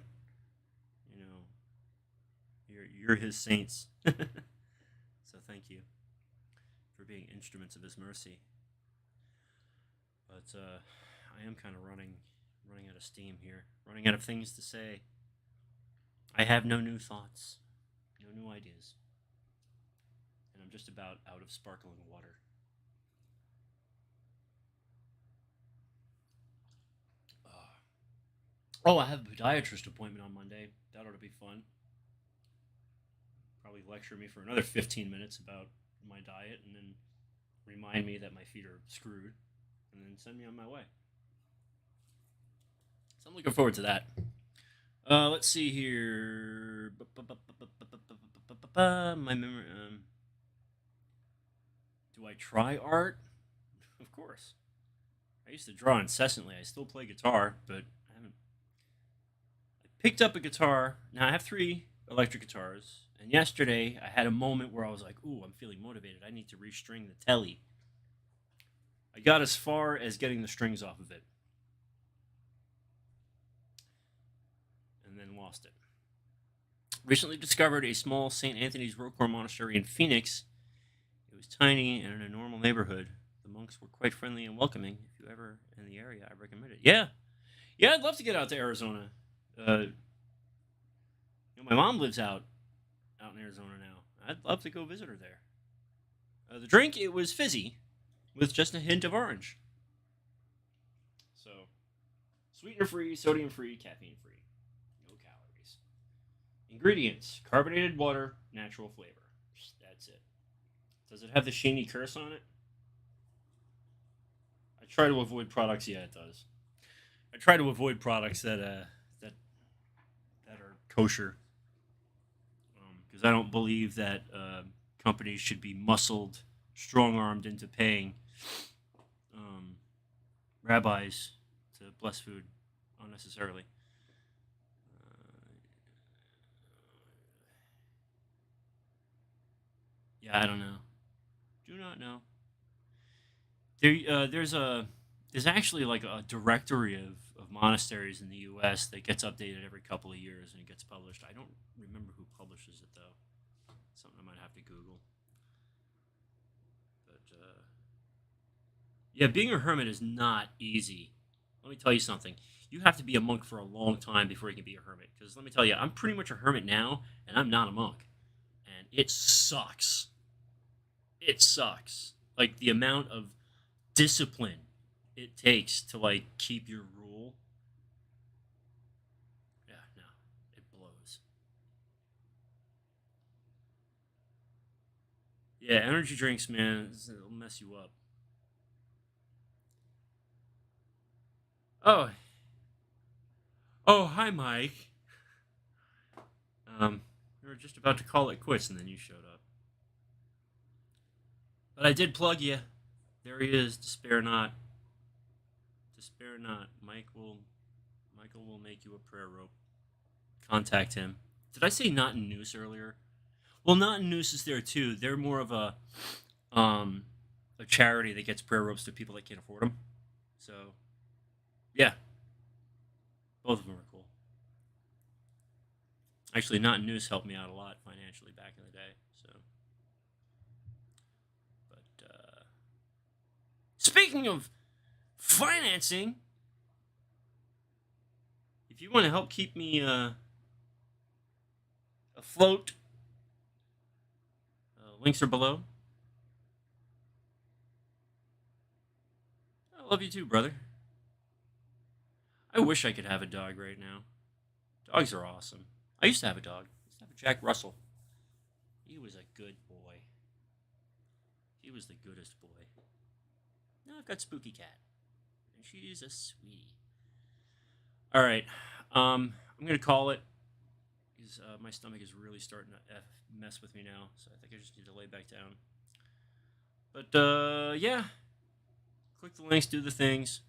you know, you're His saints. So thank you for being instruments of His mercy. But I am kind of running out of steam here, running out of things to say. I have no new thoughts, no new ideas, and I'm just about out of sparkling water. Oh, I have a podiatrist appointment on Monday. That ought to be fun. Probably lecture me for another 15 minutes about my diet and then remind me that my feet are screwed and then send me on my way. So I'm looking forward to that. Let's see here. My memory. Do I try art? Of course. I used to draw incessantly. I still play guitar, but I haven't. I picked up a guitar. Now I have 3 electric guitars. And yesterday I had a moment where I was like, "Ooh, I'm feeling motivated. I need to restring the telly." I got as far as getting the strings off of it, and then lost it. Recently discovered a small St. Anthony's Roquefort monastery in Phoenix. It was tiny and in a normal neighborhood. The monks were quite friendly and welcoming. If you're ever in the area, I recommend it. Yeah, yeah, I'd love to get out to Arizona. My mom lives out in Arizona now. I'd love to go visit her there. The drink, it was fizzy with just a hint of orange. So, sweetener free, sodium free, caffeine free. No calories. Ingredients: carbonated water, natural flavor. That's it. Does it have the Shaney curse on it? I try to avoid products. Yeah, it does. I try to avoid products that are kosher because I don't believe that companies should be muscled, strong armed into paying rabbis to bless food unnecessarily. Yeah, I don't know. Do not know. There's actually like a directory of monasteries in the U.S. that gets updated every couple of years and it gets published. I don't remember who publishes it though. Something I might have to Google. But yeah, being a hermit is not easy. Let me tell you something. You have to be a monk for a long time before you can be a hermit. Because let me tell you, I'm pretty much a hermit now, and I'm not a monk, and it sucks. It sucks. Like the amount of discipline it takes to like keep your rule. Yeah, no, it blows. Yeah, energy drinks, man, it'll mess you up. Oh, oh, hi, Mike. We were just about to call it quits, and then you showed up. But I did plug you. There he is. Despair not. Despair not. Michael will make you a prayer rope. Contact him. Did I say not in noose earlier? Well, Not Noose is there too. They're more of um a charity that gets prayer ropes to people that can't afford them. So yeah, both of them are cool. Actually, Not Noose helped me out a lot financially back in the day. So, but speaking of financing, if you want to help keep me afloat, links are below. I love you too, brother. I wish I could have a dog right now. Dogs are awesome. I used to have a dog. I used to have a Jack Russell. He was a good boy. He was the goodest boy. Now I've got Spooky Cat, and she's a sweetie. All right, I'm gonna call it. Because my stomach is really starting to mess with me now, so I think I just need to lay back down. But yeah, click the links, do the things.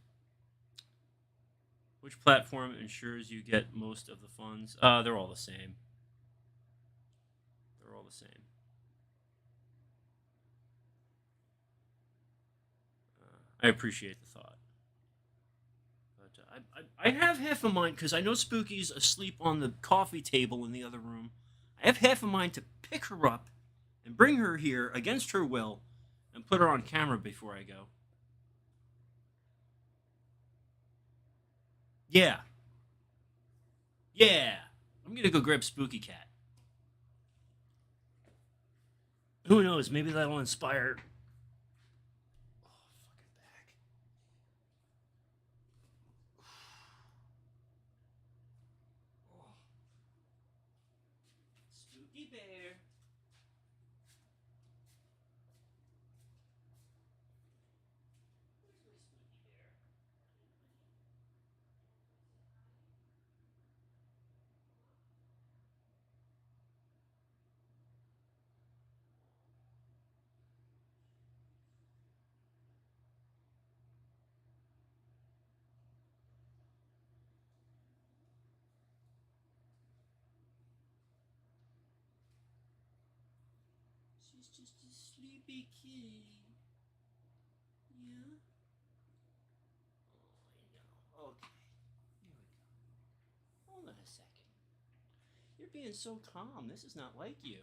Which platform ensures you get most of the funds? They're all the same. They're all the same. I appreciate the thought. But I have half a mind, because I know Spooky's asleep on the coffee table in the other room. I have half a mind to pick her up and bring her here against her will and put her on camera before I go. Yeah. Yeah. I'm going to go grab Spooky Cat. Who knows? Maybe that'll inspire. Oh, fucking back. Oh. Spooky Bear. Where's my Spooky Bear? She's just a sleepy kitty. Yeah. Oh, I know. Okay. Here we go. Hold on a second. You're being so calm. This is not like you.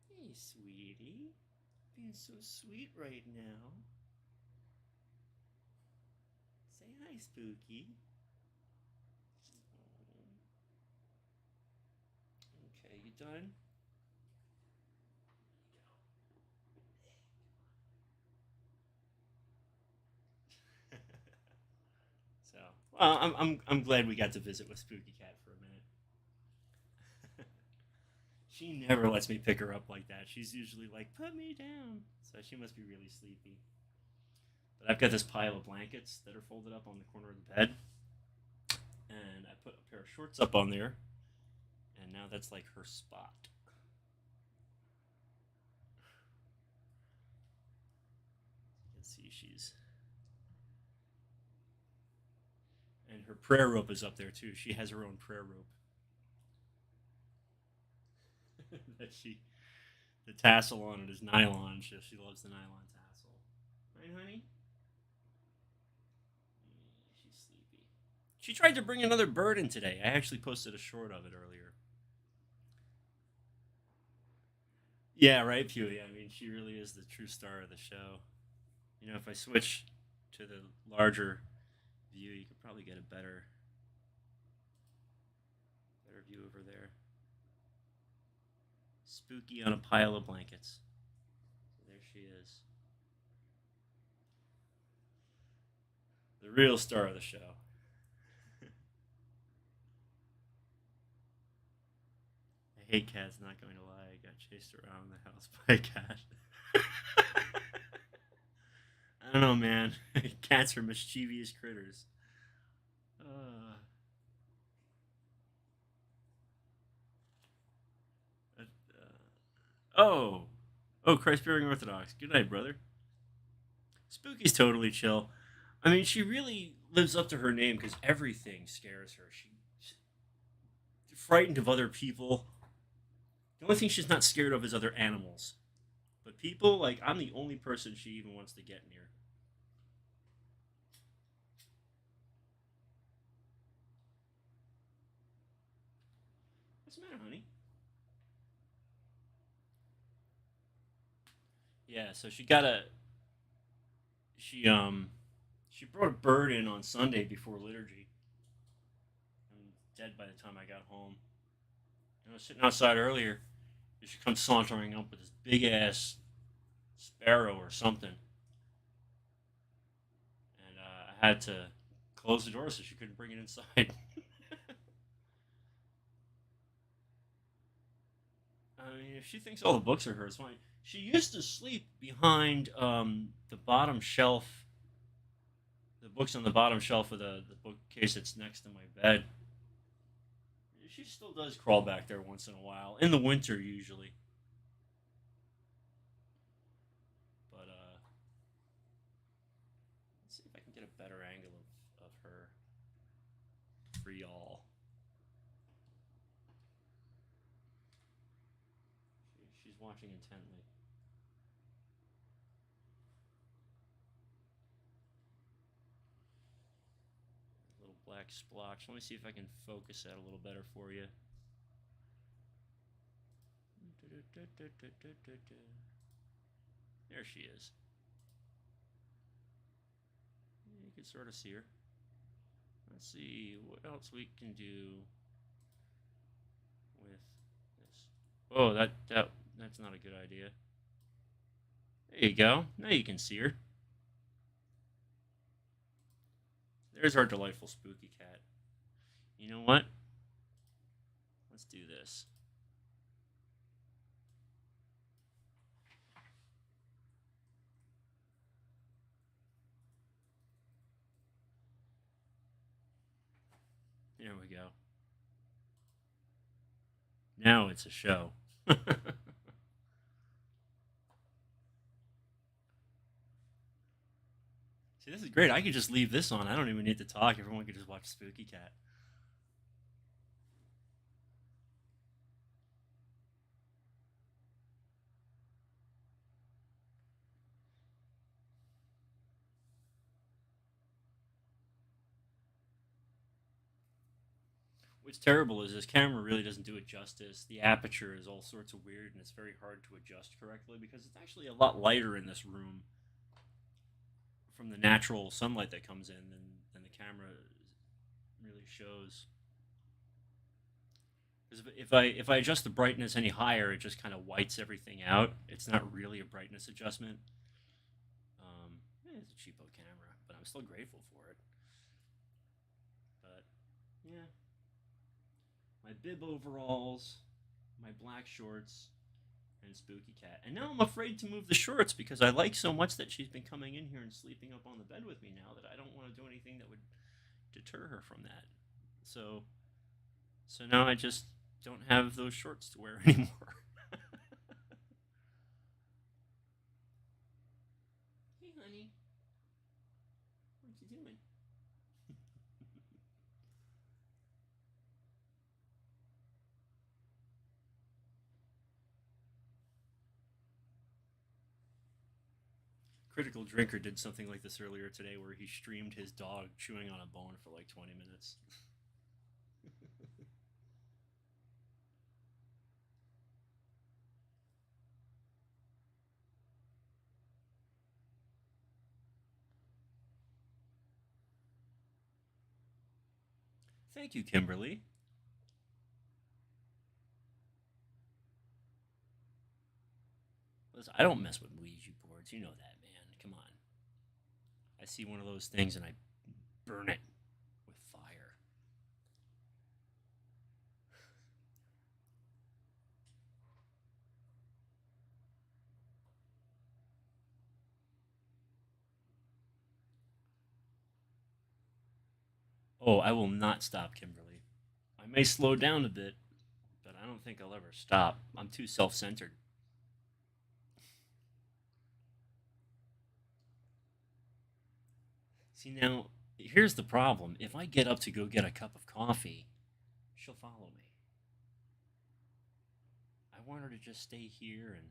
Hey, sweetie. Being so sweet right now. Say hi, Spooky. Okay, you done? So, well, I'm glad we got to visit with Spooky Cat for a minute. She never lets me pick her up like that. She's usually like, "Put me down." So she must be really sleepy. But I've got this pile of blankets that are folded up on the corner of the bed, and I put a pair of shorts up on there, and now that's like her spot. You can see she's, and her prayer rope is up there too. She has her own prayer rope that she, the tassel on it is nylon. She loves the nylon tassel. Right, honey? Yeah, she's sleepy. She tried to bring another bird in today. I actually posted a short of it earlier. Yeah, right, Pewee. I mean, she really is the true star of the show. You know, if I switch to the larger view, you could probably get a better view over there. Spooky on a pile of blankets. So there she is. The real star of the show. I hate cats, not going to lie. I got chased around the house by a cat. I don't know, man. Cats are mischievous critters. Oh. Oh, Christ bearing Orthodox. Good night, brother. Spooky's totally chill. I mean, she really lives up to her name because everything scares her. She frightened of other people. The only thing she's not scared of is other animals. But people, like, I'm the only person she even wants to get near. What's the matter, honey? Yeah, so she she brought a bird in on Sunday before liturgy. And dead by the time I got home. I was sitting outside earlier. She comes sauntering up with this big ass sparrow or something, and I had to close the door so she couldn't bring it inside. I mean, if she thinks all the books are hers, fine. She used to sleep behind the bottom shelf, the books on the bottom shelf of the bookcase that's next to my bed. She still does crawl back there once in a while, in the winter usually. But let's see if I can get a better angle of her for y'all. She's watching intently. Little black splotch. Let me see if I can focus that a little better for you. There she is. You can sort of see her. Let's see what else we can do with this. Oh, that's not a good idea. There you go. Now you can see her. There's our delightful spooky cat. You know what? Let's do this. There we go. Now it's a show. See, this is great. I could just leave this on. I don't even need to talk. Everyone could just watch Spooky Cat. What's terrible is this camera really doesn't do it justice. The aperture is all sorts of weird, and it's very hard to adjust correctly because it's actually a lot lighter in this room from the natural sunlight that comes in than the camera really shows. Because if I adjust the brightness any higher, it just kind of whites everything out. It's not really a brightness adjustment. It's a cheapo camera, but I'm still grateful for it. But yeah, my bib overalls, my black shorts, and Spooky Cat. And now I'm afraid to move the shorts because I like so much that she's been coming in here and sleeping up on the bed with me now that I don't want to do anything that would deter her from that. So now I just don't have those shorts to wear anymore. Hey, honey, what you doing? Critical Drinker did something like this earlier today where he streamed his dog chewing on a bone for like 20 minutes. Thank you, Kimberly. Listen, I don't mess with Ouija boards. You know that, man. Come on. I see one of those things and I burn it with fire. Oh, I will not stop, Kimberly. I may slow down a bit, but I don't think I'll ever stop. I'm too self centered. See, now, here's the problem. If I get up to go get a cup of coffee, she'll follow me. want her to just stay here and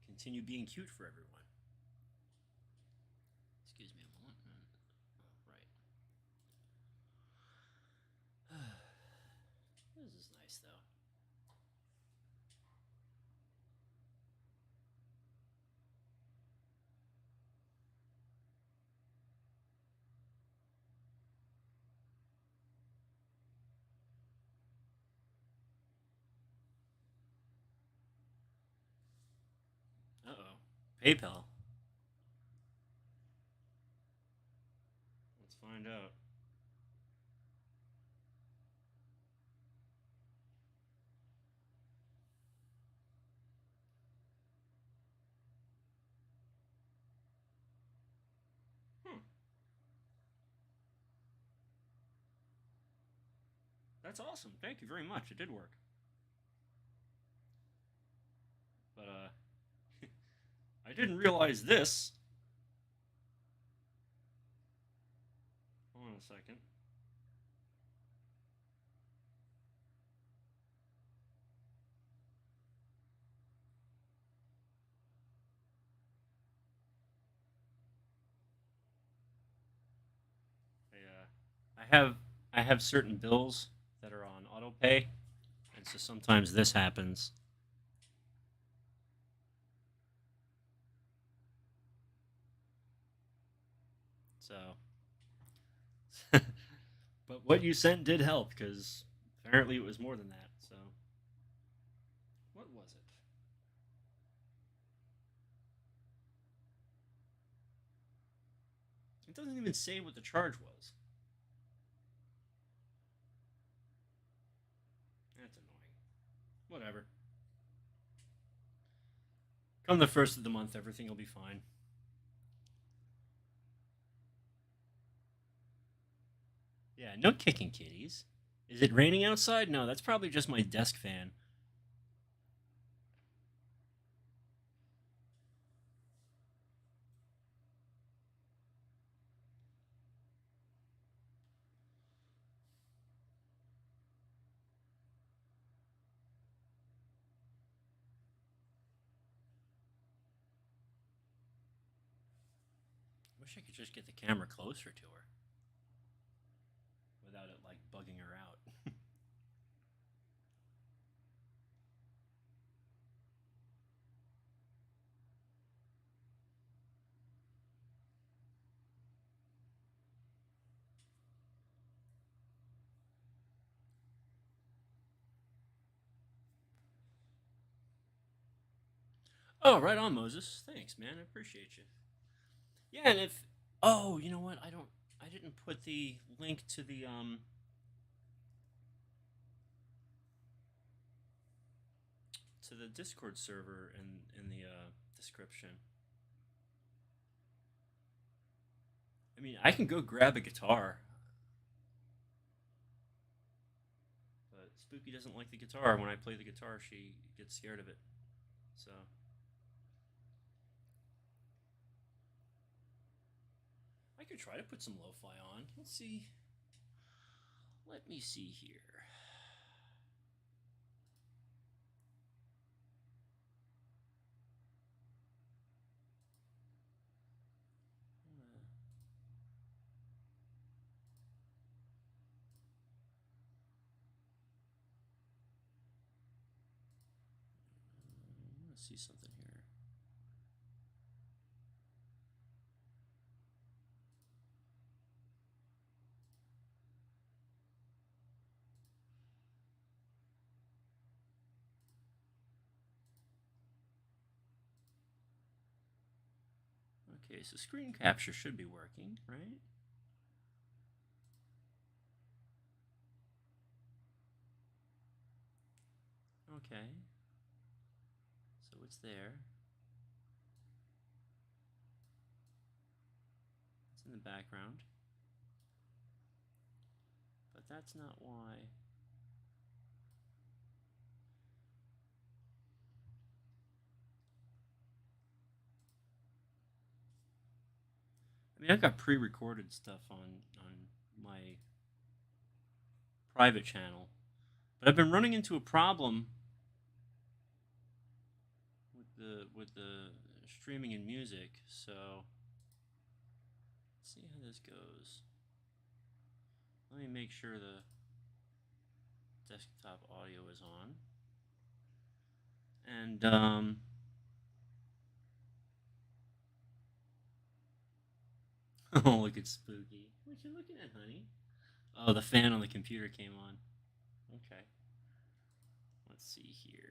continue being cute for everyone. Excuse me a moment. Right. This is nice, though. Uh-oh. PayPal. Let's find out. Hmm. That's awesome. Thank you very much. It did work. But I didn't realize this. Hold on a second. I have certain bills that are on auto pay, and so sometimes this happens. So, but what you sent did help because apparently it was more than that. So, what was it? It doesn't even say what the charge was. That's annoying. Whatever. Come the first of the month, everything will be fine. Yeah, no kicking kitties. Is it raining outside? No, that's probably just my desk fan. Wish I could just get the camera closer to her without it like bugging her out. Oh, right on, Moses. Thanks, man. I appreciate you. Yeah, and if oh, you know what? I didn't put the link to the Discord server in the description. I mean, I can go grab a guitar, but Spooky doesn't like the guitar. When I play the guitar, she gets scared of it. So I could try to put some lo-fi on. Let's see. Let me see here. I want to see something here. Okay, so screen capture should be working, right? Okay. So it's there. It's in the background. But that's not why. I mean, I've got pre-recorded stuff on my private channel, but I've been running into a problem the streaming and music. So let's see how this goes. Let me make sure the desktop audio is on. And oh, look, it's spooky. What you looking at, honey? Oh, the fan on the computer came on. Okay. Let's see here.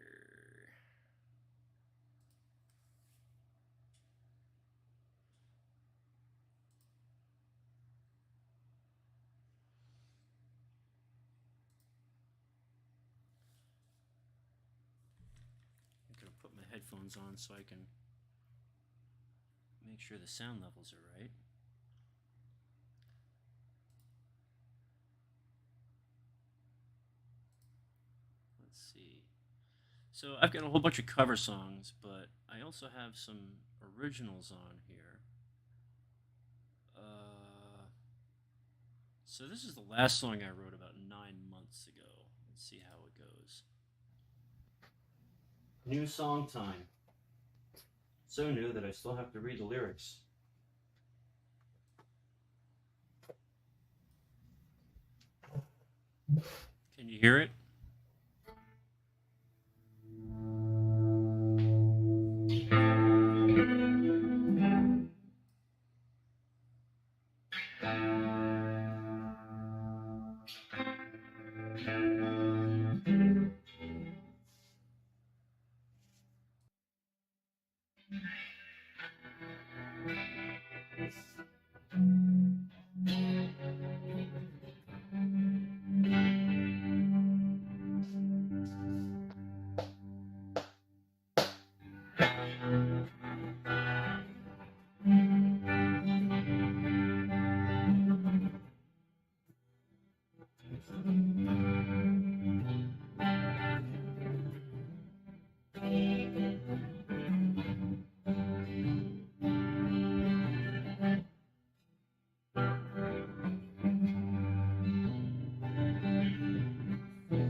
I'm going to put my headphones on so I can make sure the sound levels are right. Let's see. So I've got a whole bunch of cover songs, but I also have some originals on here. So this is the last song I wrote about 9 months ago. Let's see how it goes. New song time. So new that I still have to read the lyrics. Can you hear it?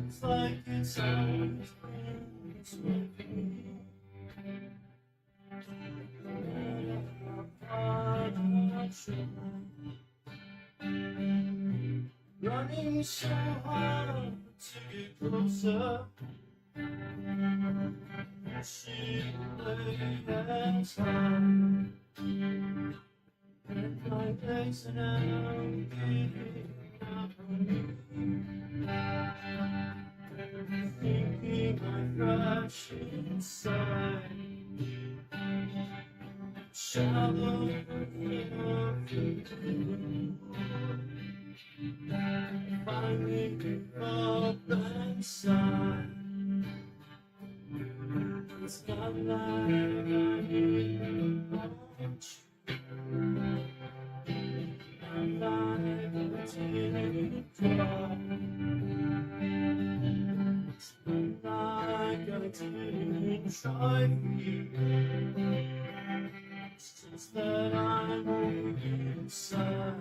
It's like it's always been with me. Running so hard to get closer. She lay hands high, and my legs are now giving up on me. Thinking I crash inside. Shallow finally give up and sigh. It's not like I didn't want you. Not like I didn't try. It's not like I didn't try for you. It's just that I'm weak inside.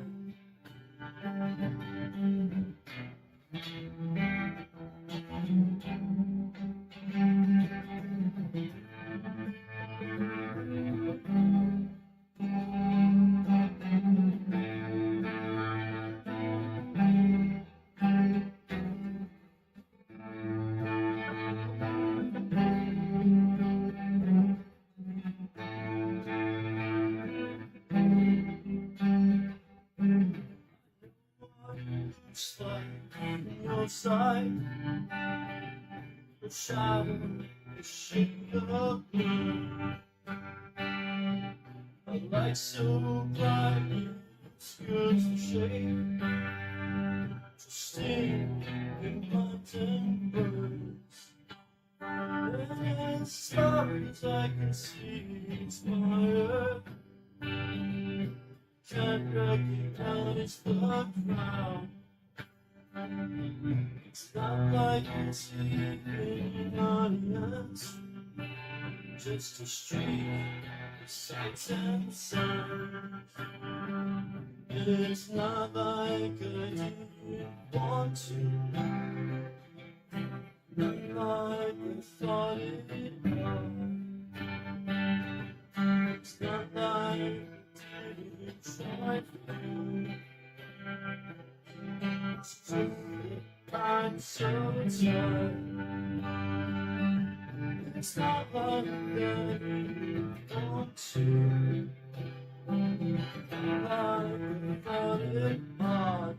It's like on your side, the shadow, the shape of blue. A light so bright it obscures the shade. Just sing in mountain birds. And as stars I can see, it's my earth. Can't recognize the crowd. It's not like it's even an audience, just a street of sights and sounds. It's not like I didn't want to, not like I thought it was. It's not like tried. It's just I'm so tired. It's not like that you want to. Like without it hard.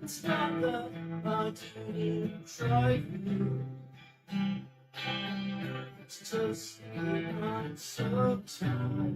It's not that I didn't try you. It's just that I'm so tired.